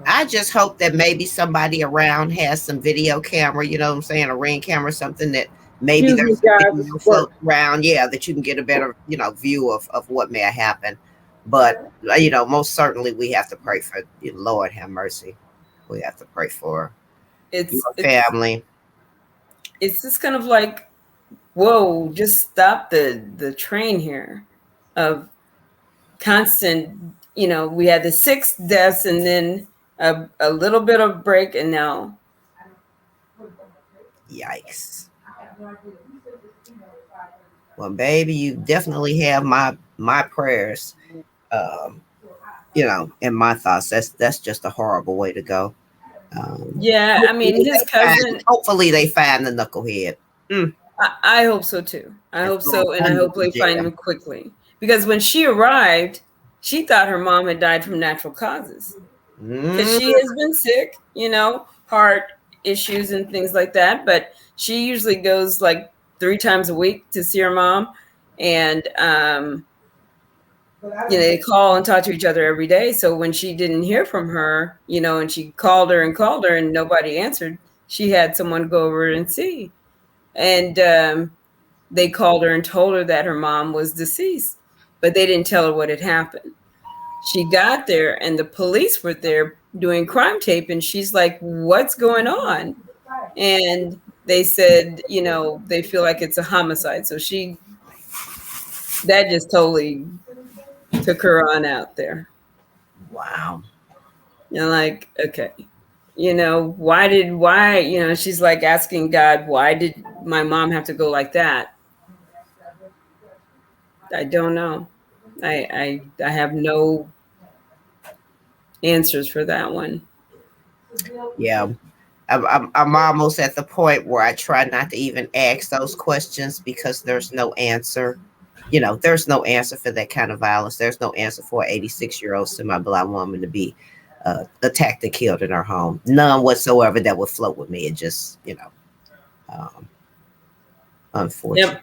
Speaker 1: I just hope that maybe somebody around has some video camera, a Ring camera or something that maybe there's float around, that you can get a better, view of what may have happened. But, most certainly we have to pray for, Lord have mercy. We have to pray for your family.
Speaker 4: It's just kind of like, whoa, just stop the train here of constant, we had the 6 deaths and then a little bit of break, and now.
Speaker 1: Yikes. Well, baby, you definitely have my prayers, and my thoughts. That's just a horrible way to go.
Speaker 4: Yeah, I mean, his cousin.
Speaker 1: Hopefully, they find the knucklehead.
Speaker 4: I hope so too. I hope so, and I hope they find him quickly. Because when she arrived, she thought her mom had died from natural causes. Because she has been sick, heart issues and things like that. But she usually goes like 3 times a week to see her mom, and they call and talk to each other every day. So when she didn't hear from her, and she called her and nobody answered, she had someone go over and see. And they called her and told her that her mom was deceased, but they didn't tell her what had happened. She got there and the police were there doing crime tape, and she's like, what's going on? And they said, they feel like it's a homicide. So that just totally took her on out there.
Speaker 1: Wow.
Speaker 4: Like, okay, why, she's like asking God, why did my mom have to go like that? I don't know. I have no answers for that one.
Speaker 1: Yeah. I'm almost at the point where I try not to even ask those questions because there's no answer. There's no answer for that kind of violence. There's no answer for an 86-year-old semi-blind woman to be attacked and killed in her home. None whatsoever that would float with me. It just, unfortunate.
Speaker 4: Yep.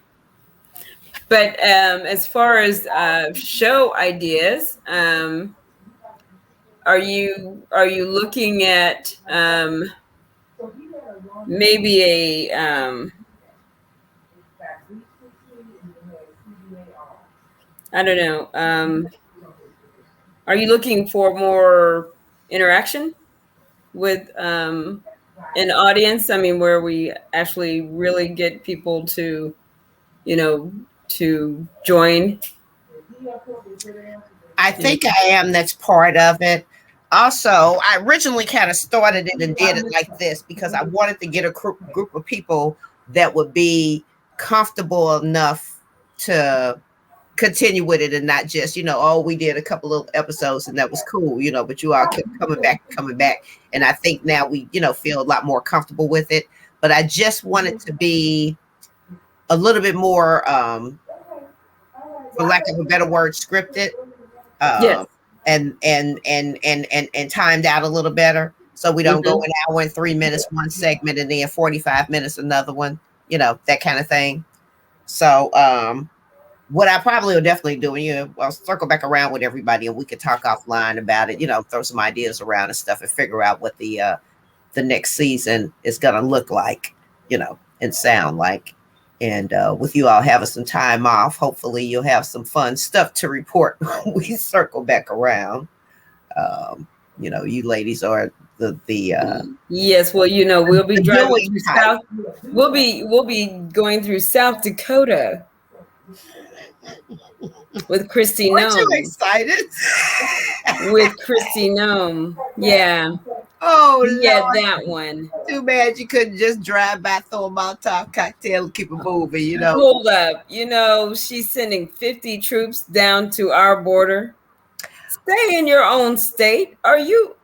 Speaker 4: But as far as show ideas, are you looking at maybe a I don't know. Are you looking for more interaction with an audience? I mean, where we actually really get people to, to join?
Speaker 1: I think I am. That's part of it. Also, I originally kind of started it and did it like this because I wanted to get a group of people that would be comfortable enough to continue with it and not just, we did a couple of episodes and that was cool, but you all kept coming back. And I think now we, feel a lot more comfortable with it. But I just wanted to be a little bit more, for lack of a better word, scripted.
Speaker 4: Yes.
Speaker 1: And timed out a little better. So we don't go an hour and 3 minutes, one segment, and then 45 minutes, another one, that kind of thing. So, what I probably will definitely do, I'll circle back around with everybody and we could talk offline about it, throw some ideas around and stuff and figure out what the next season is going to look like, and sound like. And with you all having some time off, hopefully you'll have some fun stuff to report when we circle back around. You ladies are the
Speaker 4: yes, well, we'll be driving through South. We'll be going through South Dakota with Christy Nome.
Speaker 1: Aren't you excited?
Speaker 4: With Christy Nome, yeah.
Speaker 1: Oh,
Speaker 4: yeah,
Speaker 1: Lord.
Speaker 4: That one.
Speaker 1: Too bad you couldn't just drive by, throw a Molotov cocktail, and keep it moving.
Speaker 4: Hold up, she's sending 50 troops down to our border. Stay in your own state. Are you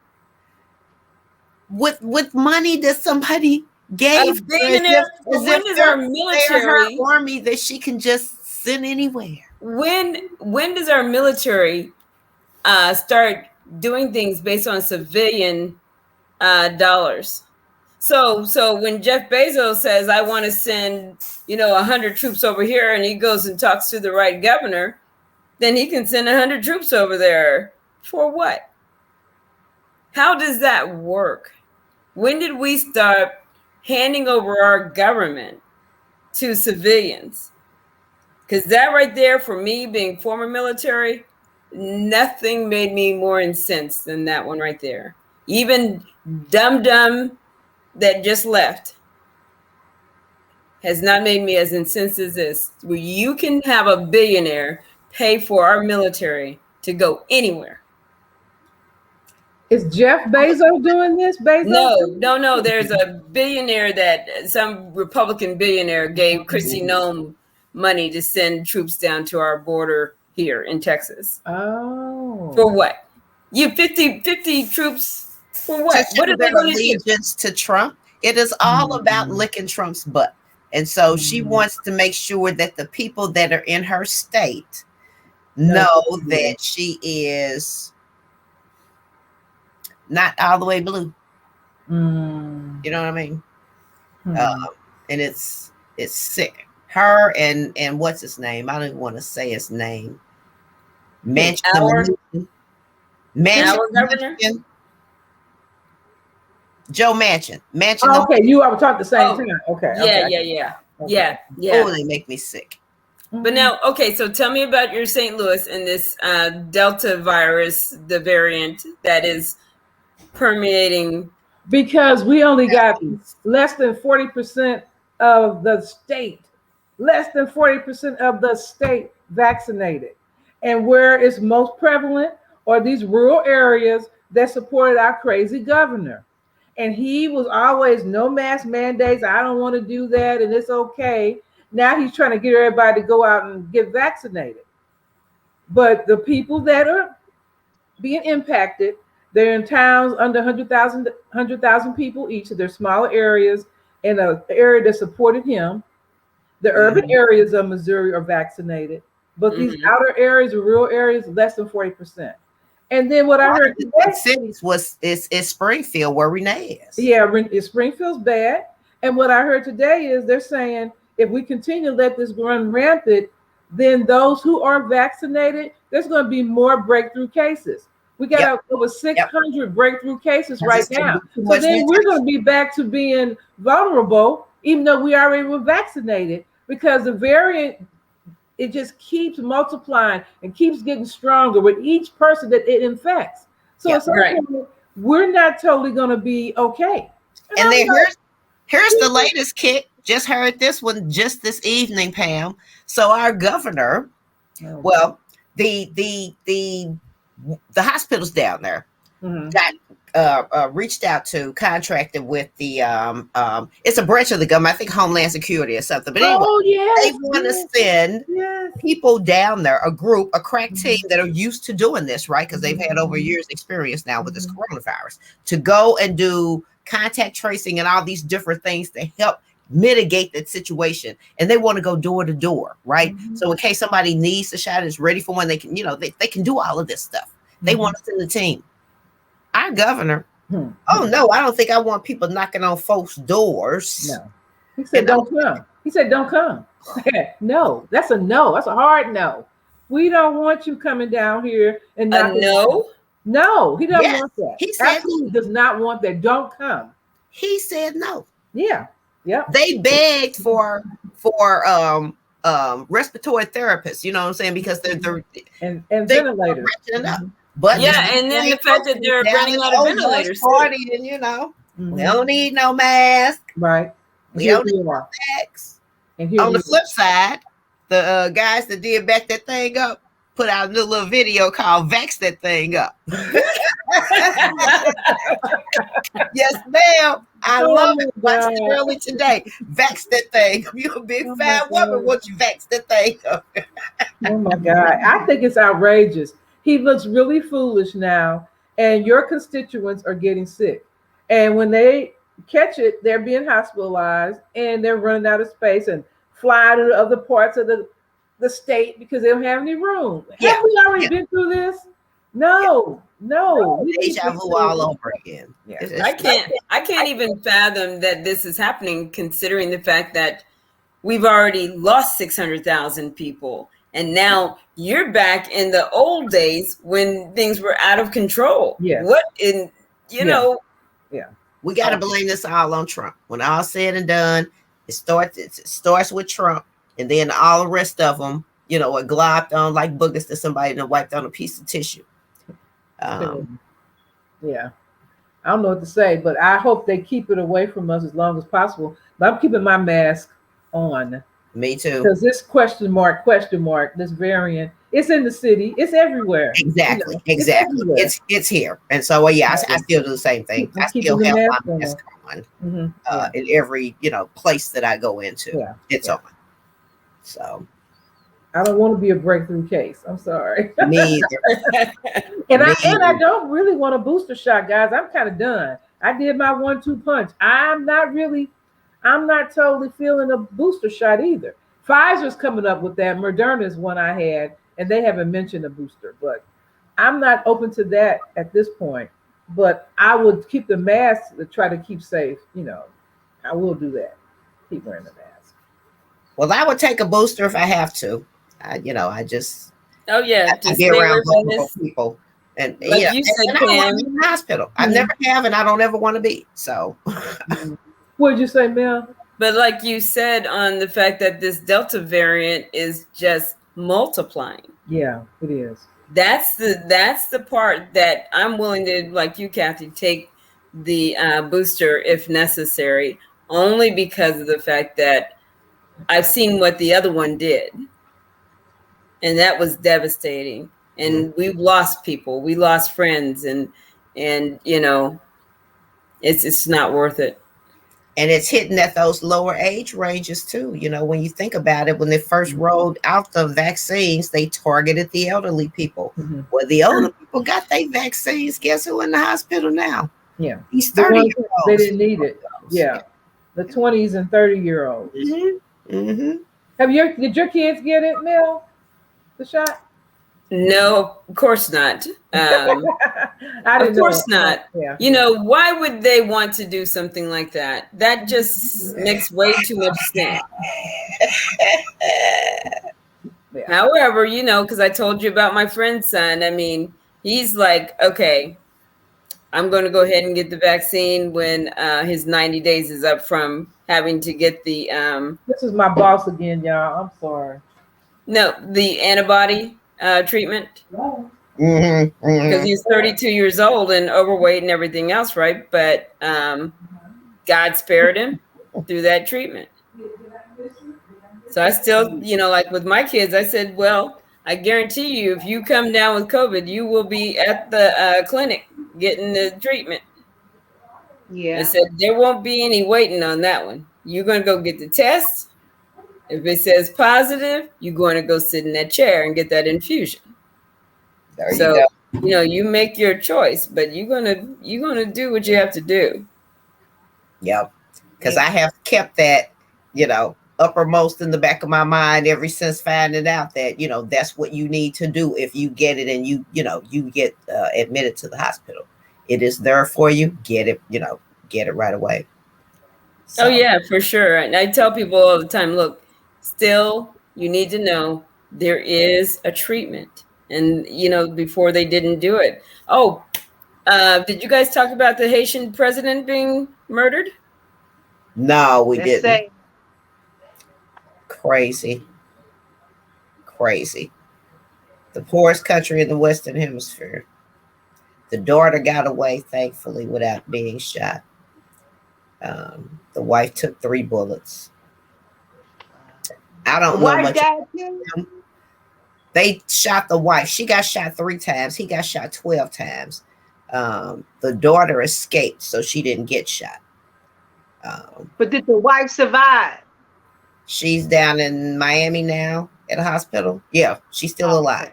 Speaker 1: with money that somebody gave?
Speaker 4: When does our military
Speaker 1: army that she can just send anywhere?
Speaker 4: When does our military start doing things based on civilian dollars? So when Jeff Bezos says, I want to send 100 troops over here, and he goes and talks to the right governor, then he can send 100 troops over there. For what? How does that work? When did we start handing over our government to civilians? Because that right there, for me, being former military, nothing made me more incensed than that one right there. Even Dum that just left has not made me as incensed as this. Where you can have a billionaire pay for our military to go anywhere.
Speaker 2: Is Jeff Bezos doing this?
Speaker 4: No. There's a billionaire some Republican billionaire gave Chrissy Nome money to send troops down to our border here in Texas.
Speaker 2: Oh.
Speaker 4: For what? 50 troops for what?
Speaker 1: What are their allegiance to Trump? It is all about licking Trump's butt. And so she wants to make sure that the people that are in her state know that she is not all the way blue. You know what I mean? And it's sick. Her and what's his name? I don't even want to say his name. Manchin. Joe Manchin.
Speaker 2: Oh, okay, you are talking the same time. Okay.
Speaker 4: Yeah.
Speaker 1: Oh, they make me sick.
Speaker 4: But now, okay, so tell me about your St. Louis and this Delta virus, the variant that is permeating.
Speaker 2: Because we only got less than 40% of the state, vaccinated. And where it's most prevalent are these rural areas that supported our crazy governor. And he was always no mask mandates. I don't want to do that. And it's okay. Now he's trying to get everybody to go out and get vaccinated. But the people that are being impacted, they're in towns under 100,000 people each. So they're smaller areas in an area that supported him. The urban areas of Missouri are vaccinated. But these outer areas, the rural areas, less than 40%. And then what I heard today,
Speaker 1: cities is Springfield, where Renee is.
Speaker 2: Yeah, Springfield's bad. And what I heard today is they're saying if we continue to let this run rampant, then those who are vaccinated, there's going to be more breakthrough cases. We got over 600 breakthrough cases right now. So then we're going to be back to being vulnerable, even though we already were vaccinated, because the variant, it just keeps multiplying and keeps getting stronger with each person that it infects. So we're not totally going to be okay.
Speaker 1: And then here's the latest kick. Just heard this one just this evening, Pam. So our governor, well, the hospitals down there got reached out to, contracted with the it's a branch of the government, I think Homeland Security or something. But anyway, they want to send people down there, a crack team that are used to doing this, right? Because they've had over years experience now with this coronavirus, to go and do contact tracing and all these different things to help mitigate that situation. And they want to go door to door, right? So in case somebody needs a shot, is ready for one, they can, they can do all of this stuff. They want to send the team. Our governor, oh no, I don't think I want people knocking on folks' doors.
Speaker 2: No. He said, don't come. He said, don't come. No, that's a no. That's a hard no. We don't want you coming down here and knocking. No, he doesn't want that. He absolutely does not want that. Don't come.
Speaker 1: He said no.
Speaker 2: Yeah.
Speaker 1: They begged for respiratory therapists, you know what I'm saying? Because they're
Speaker 2: and ventilators.
Speaker 1: But
Speaker 4: and then the fact that they're running out of ventilators.
Speaker 1: Partying, we don't need no mask.
Speaker 2: Right.
Speaker 1: We don't need no masks. And on the flip side, the guys that did back that thing up put out a new little video called "Vax That Thing Up." Yes, ma'am. I love it. Watched it early today. Vax that thing. You're a big fat woman. Won't you vax that thing up?
Speaker 2: Oh my God. I think it's outrageous. He looks really foolish now, and your constituents are getting sick. And when they catch it, they're being hospitalized and they're running out of space and flying to other parts of the state because they don't have any room. Have we already been through this? No.
Speaker 1: Deja vu all over again.
Speaker 4: I can't even fathom that this is happening, considering the fact that we've already lost 600,000 people. And now you're back in the old days when things were out of control.
Speaker 2: Yeah.
Speaker 1: We got to blame this all on Trump. When all said and done, it starts with Trump, and then all the rest of them, are glopped on like boogers to somebody and wiped on a piece of tissue.
Speaker 2: I don't know what to say, but I hope they keep it away from us as long as possible. But I'm keeping my mask on.
Speaker 1: Me too.
Speaker 2: Because this question mark, this variant It's in the city. It's everywhere.
Speaker 1: Exactly,
Speaker 2: It's
Speaker 1: exactly.
Speaker 2: everywhere.
Speaker 1: It's here, and so yeah, I still do the same thing.
Speaker 2: I'm
Speaker 1: I still
Speaker 2: keeping the
Speaker 1: have
Speaker 2: mask
Speaker 1: my
Speaker 2: on.
Speaker 1: mask on
Speaker 2: Yeah.
Speaker 1: in every place that I go into.
Speaker 2: Yeah.
Speaker 1: It's
Speaker 2: Yeah.
Speaker 1: on. So
Speaker 2: I don't want to be a breakthrough case. I'm sorry.
Speaker 1: me either.
Speaker 2: And
Speaker 1: Me
Speaker 2: I
Speaker 1: either.
Speaker 2: don't really want a booster shot, guys. I'm kind of done. I did my 1-2 punch. I'm not totally feeling a booster shot either. Pfizer's coming up with that. Moderna's one I had, and they haven't mentioned a booster, but I'm not open to that at this point. But I would keep the mask to try to keep safe. I will do that. Keep wearing the mask.
Speaker 1: Well, I would take a booster if I have to. I just
Speaker 4: Oh yeah,
Speaker 1: I
Speaker 4: to
Speaker 1: get
Speaker 4: stay away
Speaker 1: around
Speaker 4: from
Speaker 1: vulnerable
Speaker 4: this.
Speaker 1: people, and
Speaker 4: Like you said,
Speaker 1: and I don't want
Speaker 4: Pam.
Speaker 1: to be in the hospital. I
Speaker 2: Mhm.
Speaker 1: never have, and I don't ever want to be. So
Speaker 2: What did you say, Mel?
Speaker 4: But like you said, on the fact that this Delta variant is just multiplying.
Speaker 2: Yeah, it is.
Speaker 4: That's the part that I'm willing to, like you, Kathy, take the booster if necessary, only because of the fact that I've seen what the other one did, and that was devastating. And we've lost people, we lost friends, and it's not worth it.
Speaker 1: and it's hitting at those lower age ranges too. When you think about it, when they first rolled out the vaccines, they targeted the elderly people.
Speaker 2: Mhm.
Speaker 1: Well, the older people got their vaccines. Guess who in the hospital now?
Speaker 2: Yeah.
Speaker 1: These
Speaker 2: The
Speaker 1: 30
Speaker 2: ones
Speaker 1: year
Speaker 2: they
Speaker 1: olds.
Speaker 2: didn't need it. Yeah. The 20s and 30-year-olds. Did your kids get it, Mel? The shot?
Speaker 4: No, of course not.
Speaker 2: I didn't
Speaker 4: Of course
Speaker 2: know.
Speaker 4: not.
Speaker 2: Yeah.
Speaker 4: Why would they want to do something like that? That just makes way too much sense.
Speaker 2: Yeah.
Speaker 4: However, because I told you about my friend's son. I mean, he's like, okay, I'm going to go ahead and get the vaccine when his 90 days is up from having to get the
Speaker 2: This is my boss again, y'all. I'm sorry.
Speaker 4: the antibody treatment,
Speaker 1: Mm-hmm,
Speaker 4: because he's 32 years old and overweight and everything else, right? But God spared him through that treatment. So I still, like with my kids, I said, well, I guarantee you, if you come down with COVID, you will be at the clinic getting the treatment.
Speaker 3: Yeah.
Speaker 4: I said, there won't be any waiting on that one. You're going to go get the test. If it says positive, you're going to go sit in that chair and get that infusion.
Speaker 1: There you go.
Speaker 4: You make your choice, but you're gonna do what you have to do.
Speaker 1: Yep. Because I have kept that, uppermost in the back of my mind ever since finding out that, that's what you need to do if you get it and you get admitted to the hospital. It is there for you. Get it, get it right away.
Speaker 4: So. Oh yeah, for sure. And I tell people all the time, look, still you need to know there is a treatment. And before they didn't do it. Oh, did you guys talk about the Haitian president being murdered?
Speaker 1: No, we didn't.
Speaker 3: Say.
Speaker 1: Crazy. The poorest country in the Western Hemisphere. The daughter got away, thankfully, without being shot. The wife took 3 bullets. I don't know much. They shot the wife. She got shot 3 times. He got shot 12 times. The daughter escaped, so she didn't get shot.
Speaker 3: But did the wife survive?
Speaker 1: She's down in Miami now at a hospital. Yeah, she's still alive.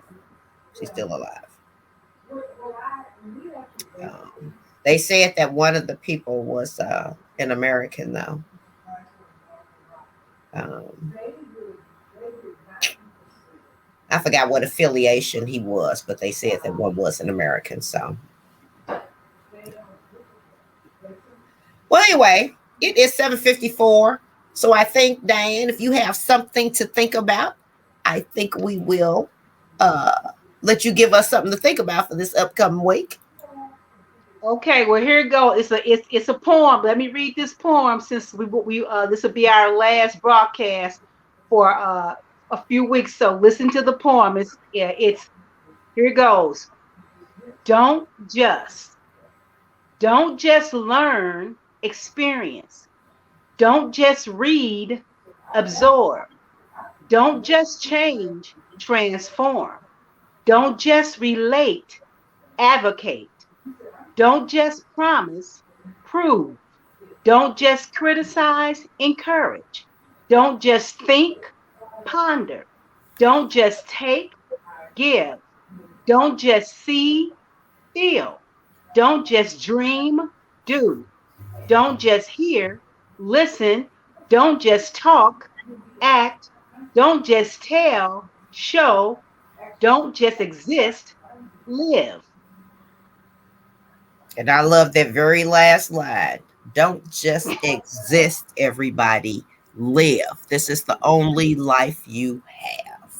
Speaker 1: She's still alive. They said that one of the people was an American, though. I forgot what affiliation he was, but they said that one was an American. So, well, anyway, it is 7:54. So I think, Diane, if you have something to think about, I think we will let you give us something to think about for this upcoming week.
Speaker 3: Okay, well here it goes. It's a poem. Let me read this poem since we this will be our last broadcast for a few weeks. So listen to the poem. It's here it goes. Don't just learn, experience. Don't just read, absorb. Don't just change, transform. Don't just relate, advocate. Don't just promise, prove. Don't just criticize, encourage. Don't just think, ponder. Don't just take, give. Don't just see, feel. Don't just dream, do. Don't just hear, listen. Don't just talk, act. Don't just tell, show. Don't just exist, live.
Speaker 1: And I love that very last line. Don't just exist, everybody. Live. This is the only life you have.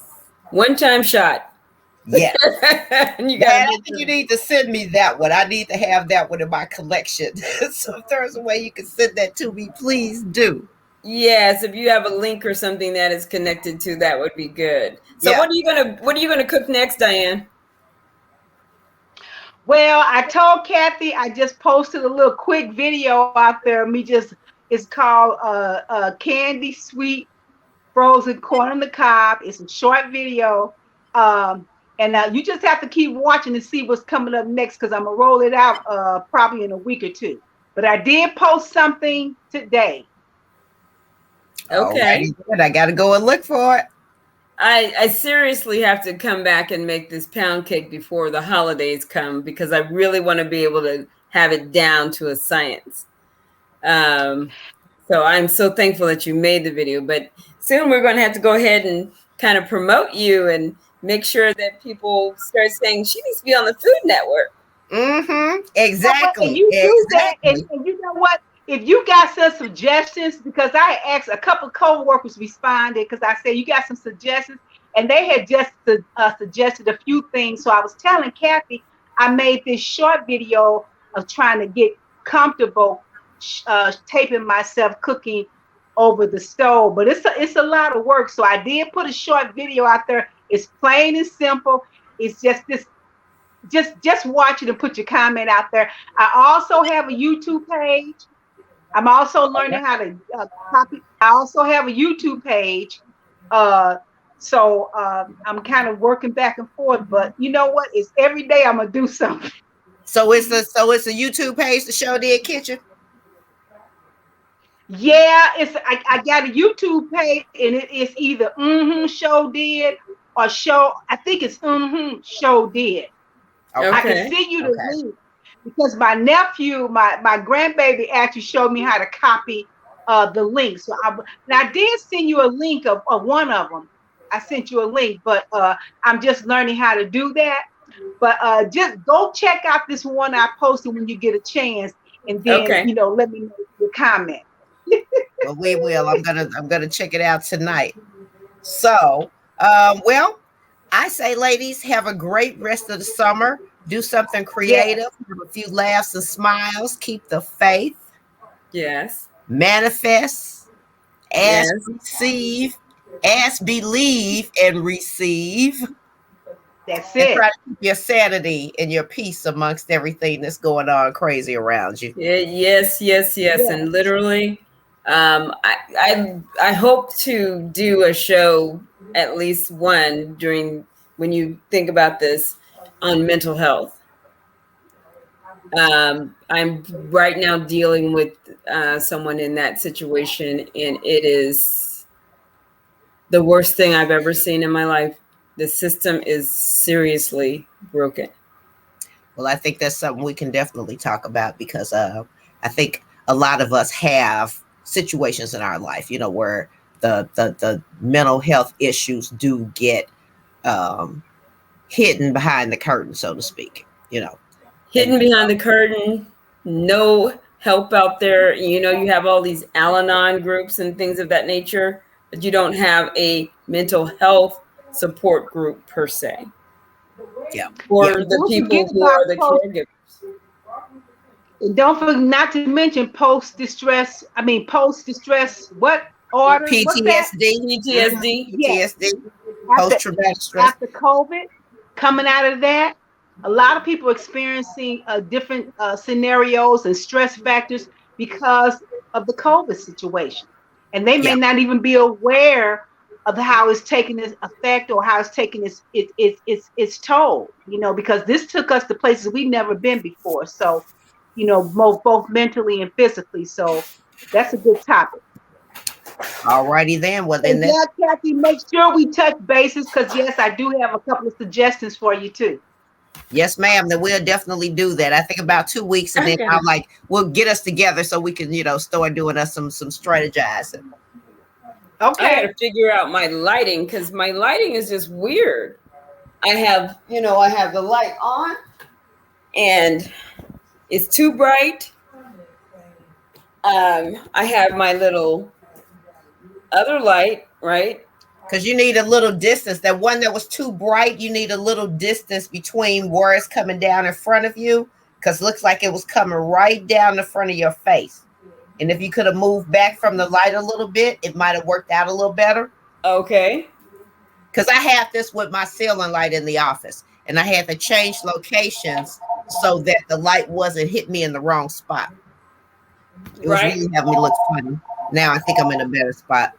Speaker 4: One-time shot.
Speaker 1: Yeah.
Speaker 4: And you
Speaker 1: Man,
Speaker 4: got
Speaker 1: I think you need to send me that one. I need to have that one in my collection. So if there's a way you can send that to me, please do.
Speaker 4: Yes, if you have a link or something that is connected to that would be good. So
Speaker 1: Yeah.
Speaker 4: what are you gonna cook next, Diane?
Speaker 3: Well, I told Kathy I just posted a little quick video out there. It's called Candy Sweet Frozen Corn on the Cob. It's a short video. And you just have to keep watching to see what's coming up next because I'm gonna roll it out probably in a week or two. But I did post something today.
Speaker 4: Okay.
Speaker 1: Alrighty, good. I got to go and look for it.
Speaker 4: I seriously have to come back and make this pound cake before the holidays come because I really want to be able to have it down to a science. So I'm so thankful that you made the video, but soon we're going to have to go ahead and kind of promote you and make sure that people start saying she needs to be on the Food Network.
Speaker 1: Mm-hmm. Exactly.
Speaker 3: And you do that,
Speaker 1: Exactly.
Speaker 3: and you know what? If you got some suggestions, because I asked a couple of co-workers responded because I said you got some suggestions, and they had just suggested a few things. So I was telling Kathy I made this short video of trying to get comfortable taping myself cooking over the stove, but it's a lot of work. So I did put a short video out there. It's plain and simple. It's just this. Just watch it and put your comment out there. I also have a YouTube page. I'm also learning how to copy. I also have a YouTube page. So I'm kind of working back and forth, but you know what? It's every day I'm gonna do something.
Speaker 1: So it's a YouTube page, the Show Dead Kitchen.
Speaker 3: Yeah, I got a YouTube page and it is either Show Dead or Show. I think it's Show Dead.
Speaker 1: Okay.
Speaker 3: I can send you the link because my nephew, my grandbaby actually showed me how to copy the link. So I did send you a link of one of them. I sent you a link, but I'm just learning how to do that. But just go check out this one I posted when you get a chance, and then let me know your comment.
Speaker 1: Well, we will. I'm gonna check it out tonight. So, well, I say, ladies, have a great rest of the summer. Do something creative. Have a few laughs and smiles. Keep the faith.
Speaker 4: Yes.
Speaker 1: Manifest. Ask, receive. Ask, believe, and receive.
Speaker 3: That's
Speaker 1: and
Speaker 3: it.
Speaker 1: try to keep your sanity and your peace amongst everything that's going on crazy around you.
Speaker 4: Yeah, yes. And literally, I hope to do a show, at least one, during when you think about this on mental health. I'm right now dealing with someone in that situation, and it is the worst thing I've ever seen in my life. The system is seriously broken.
Speaker 1: Well, I think that's something we can definitely talk about because I think a lot of us have situations in our life, where the mental health issues do get hidden behind the curtain, so to speak,
Speaker 4: Hidden behind the curtain, no help out there. You have all these Al-Anon groups and things of that nature, but you don't have a mental health support group per se.
Speaker 1: Yeah.
Speaker 4: For the people who are the caregivers.
Speaker 3: Don't forget not to mention post-distress what order?
Speaker 1: PTSD.
Speaker 3: What's that?
Speaker 1: PTSD. Post-traumatic stress.
Speaker 3: After COVID, coming out of that, a lot of people experiencing different scenarios and stress factors because of the COVID situation. And they may not even be aware of how it's taking its effect or how it's taking its toll, because this took us to places we've never been before. So, both mentally and physically. So that's a good topic.
Speaker 1: All righty then. Well, then
Speaker 3: And yeah, Kathy, make sure we touch bases because yes, I do have a couple of suggestions for you too.
Speaker 1: yes, ma'am. Then we'll definitely do that. I think about 2 weeks, and then
Speaker 4: Okay.
Speaker 1: I'm like, we'll get us together so we can, start doing us some strategizing.
Speaker 4: I
Speaker 3: Okay.
Speaker 4: got to figure out my lighting because my lighting is just weird. I have the light on and it's too bright. I have my little other light, right?
Speaker 1: Because you need a little distance. That one that was too bright, you need a little distance between where it's coming down in front of you, because it looks like it was coming right down the front of your face. And if you could have moved back from the light a little bit, it might have worked out a little better.
Speaker 4: Okay.
Speaker 1: Because I have this with my ceiling light in the office, and I had to change locations so that the light wasn't hitting me in the wrong spot. It was really having me look funny. Now I think I'm in a better spot.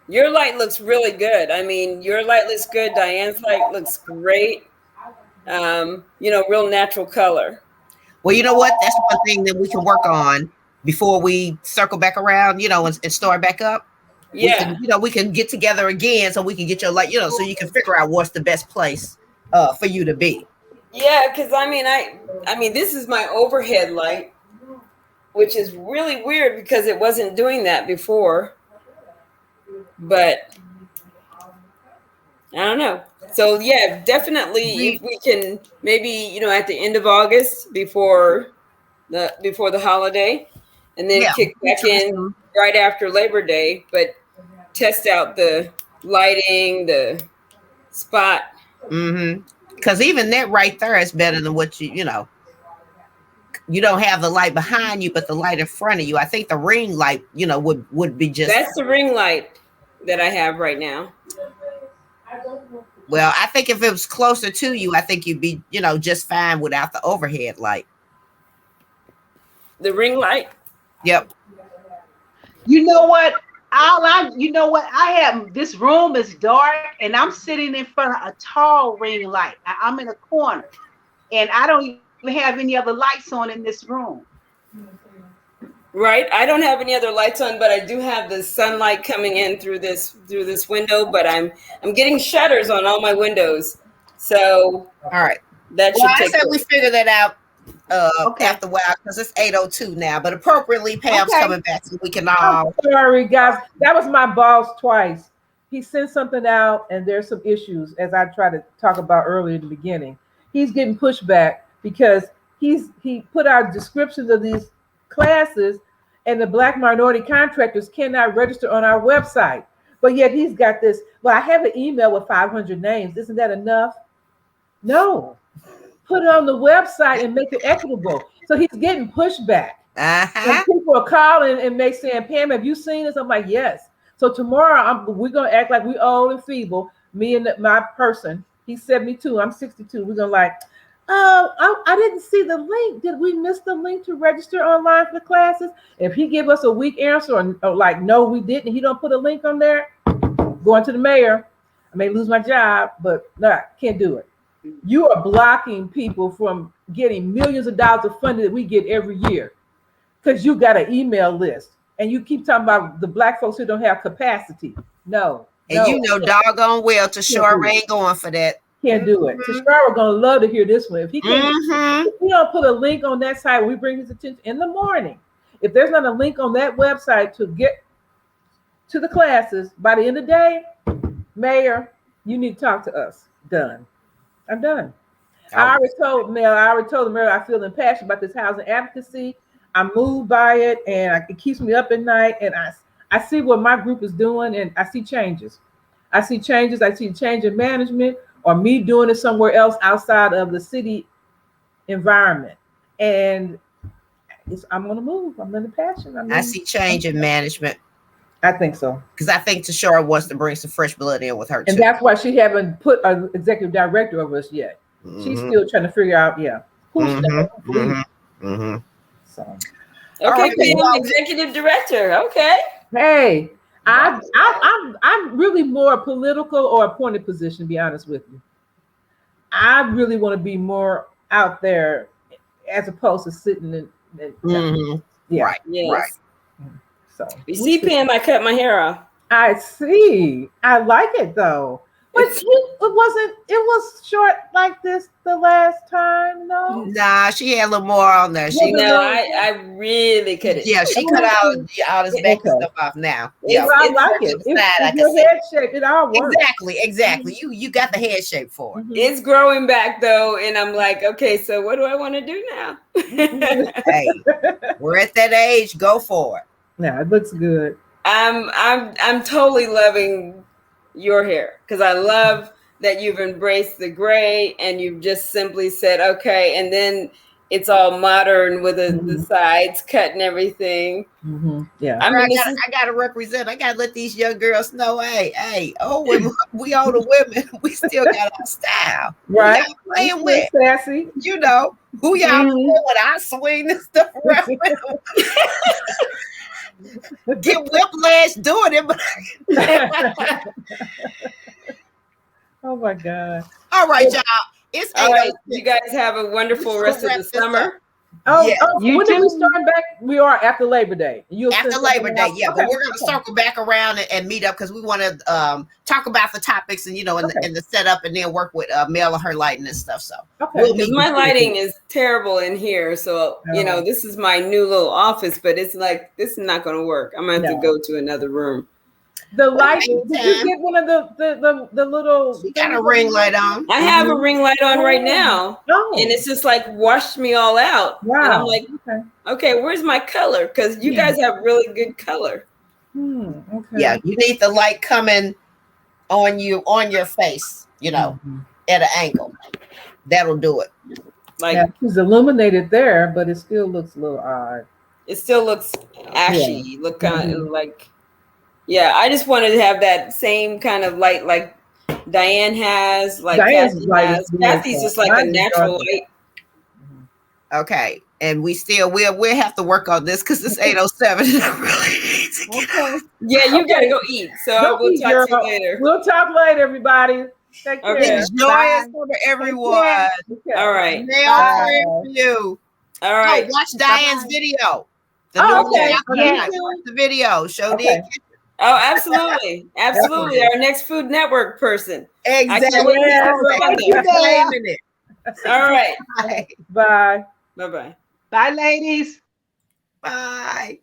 Speaker 4: Your light looks really good. I mean, your light looks good. Diane's light looks great. Real natural color.
Speaker 1: Well, you know what? That's one thing that we can work on before we circle back around, and start back up.
Speaker 4: Yeah.
Speaker 1: We can get together again so we can get your light, so you can figure out what's the best place for you to be.
Speaker 4: Yeah, because I mean, this is my overhead light, which is really weird because it wasn't doing that before. But I don't know. So yeah, definitely if we can maybe, at the end of August before the holiday, and then kick back in right after Labor Day, but test out the lighting, the spot.
Speaker 1: Because even that right there is better than what you don't have the light behind you, but the light in front of you. I think the ring light, would be just.
Speaker 4: That's the ring light that I have right now.
Speaker 1: Well, I think if it was closer to you, I think you'd be, just fine without the overhead light.
Speaker 4: The ring light?
Speaker 1: Yep.
Speaker 3: You know what? I have, this room is dark and I'm sitting in front of a tall ring light. I'm in a corner and I don't even have any other lights on in this room.
Speaker 4: Right. I don't have any other lights on, but I do have the sunlight coming in through this window, but I'm getting shutters on all my windows. So
Speaker 1: all right.
Speaker 2: That
Speaker 1: should take. I said we figure that out after a while because it's 8:02 now. But appropriately, Pam's coming back so we can all.
Speaker 2: I'm sorry, guys. That was my boss twice. He sent something out, and there's some issues, as I tried to talk about earlier in the beginning. He's getting pushback because he put out descriptions of these classes, and the Black minority contractors cannot register on our website. But yet he's got this. Well, I have an email with 500 names. Isn't that enough? No. Put it on the website and make it equitable. So he's getting pushback. And people are calling and they saying, Pam, have you seen this? I'm like, yes. So tomorrow we're going to act like we old and feeble. Me and my person, he's 72, I'm 62. We're going to like, oh, I didn't see the link. Did we miss the link to register online for the classes? If he give us a weak answer or like, no, we didn't, he don't put a link on there, going to the mayor. I may lose my job, but no, can't do it. You are blocking people from getting millions of dollars of funding that we get every year because you got an email list and you keep talking about the Black folks who don't have capacity. No.
Speaker 1: And doggone well, Tashara ain't going for that.
Speaker 2: Can't do it. Tashara gonna love to hear this one. If he can't, if he don't put a link on that site, we bring his attention in the morning. If there's not a link on that website to get to the classes by the end of the day, Mayor, you need to talk to us. Done. I'm done. I already told the mayor I feel impassioned about this housing advocacy. I'm moved by it, and it keeps me up at night. And I see what my group is doing, and I see changes. I see change in management, or me doing it somewhere else outside of the city environment. And I'm going to move. I'm in the passion.
Speaker 1: I see change in management.
Speaker 2: I think so.
Speaker 1: Because I think Tashara wants to bring some fresh blood in with her too.
Speaker 2: And that's why she haven't put an executive director over us yet. She's still trying to figure out, who's So.
Speaker 4: Okay, executive director. Okay.
Speaker 2: Hey, I'm really more political or appointed position, to be honest with you. I really want to be more out there as opposed to sitting in
Speaker 1: Mhm.
Speaker 2: yeah.
Speaker 1: Right.
Speaker 4: Yes.
Speaker 1: Right.
Speaker 2: So
Speaker 4: You see, Pam, I cut my hair off.
Speaker 2: I see. I like it though. But it was short like this the last time, no?
Speaker 1: Nah, she had a little more on there. She
Speaker 2: Well,
Speaker 4: No, I really cut it.
Speaker 1: yeah, she cut all this back stuff off now. Yeah.
Speaker 2: Well, I like
Speaker 1: to
Speaker 2: it.
Speaker 1: the side, I
Speaker 2: It's
Speaker 1: can
Speaker 2: your
Speaker 1: see.
Speaker 2: head shape. It all works.
Speaker 1: Exactly. You got the head shape for it.
Speaker 4: It's growing back though, and I'm like, okay, so what do I want to do now?
Speaker 1: Hey, we're at that age. Go for it.
Speaker 2: Yeah, it looks good.
Speaker 4: I'm totally loving your hair because I love that you've embraced the gray and you've just simply said okay, and then it's all modern with the sides cut and everything.
Speaker 2: Yeah,
Speaker 1: I gotta represent. I gotta let these young girls know, hey, women, we older women, we still got our style.
Speaker 2: right.
Speaker 1: Who y'all playing
Speaker 2: It's
Speaker 1: with?
Speaker 2: sassy.
Speaker 1: You know, who y'all playing with? I swing this stuff around with them. Get whiplash doing it. But
Speaker 2: Oh my God.
Speaker 1: all right, y'all. It's
Speaker 4: All right,
Speaker 1: 8:06.
Speaker 4: you guys have a wonderful rest of the summer.
Speaker 2: Oh,
Speaker 1: Yeah.
Speaker 3: You
Speaker 2: when did we
Speaker 3: too.
Speaker 2: start back? We are after Labor Day.
Speaker 1: After Labor Day, yeah, but we're going to
Speaker 2: Okay.
Speaker 1: circle back around and meet up because we want to talk about the topics and and the setup, and then work with Mel and her lighting and stuff. So
Speaker 2: Okay.
Speaker 1: we'll meet.
Speaker 4: My lighting is terrible in here, so this is my new little office, but it's like this is not going to work. I'm going to have to go to another room.
Speaker 2: The light. Did you get one of the little?
Speaker 1: She got a ring light on.
Speaker 4: I have a ring light on right now, and it's just like washed me all out.
Speaker 2: Wow.
Speaker 4: And I'm like, okay, where's my color? Because you guys have really good color.
Speaker 2: Okay.
Speaker 1: Yeah, you need the light coming on your face, at an angle. That'll do it.
Speaker 4: Like
Speaker 2: she's illuminated there, but it still looks a little odd.
Speaker 4: It still looks ashy. Look kind of like. Yeah, I just wanted to have that same kind of light like Diane has, like Kathy has. Kathy's just like a natural light.
Speaker 1: Okay, and we'll have to work on this because it's 8:07.
Speaker 4: Yeah, you gotta go eat. So we'll talk to you later.
Speaker 2: We'll talk later, everybody. Take care.
Speaker 1: Enjoy for everyone.
Speaker 4: All right.
Speaker 1: For you.
Speaker 4: All right.
Speaker 1: Watch Diane's video. Watch the video. Show the.
Speaker 4: Oh, absolutely. Absolutely. Our next Food Network person.
Speaker 1: Exactly.
Speaker 4: All right.
Speaker 2: Bye.
Speaker 4: Bye-bye.
Speaker 3: Bye, ladies.
Speaker 1: Bye.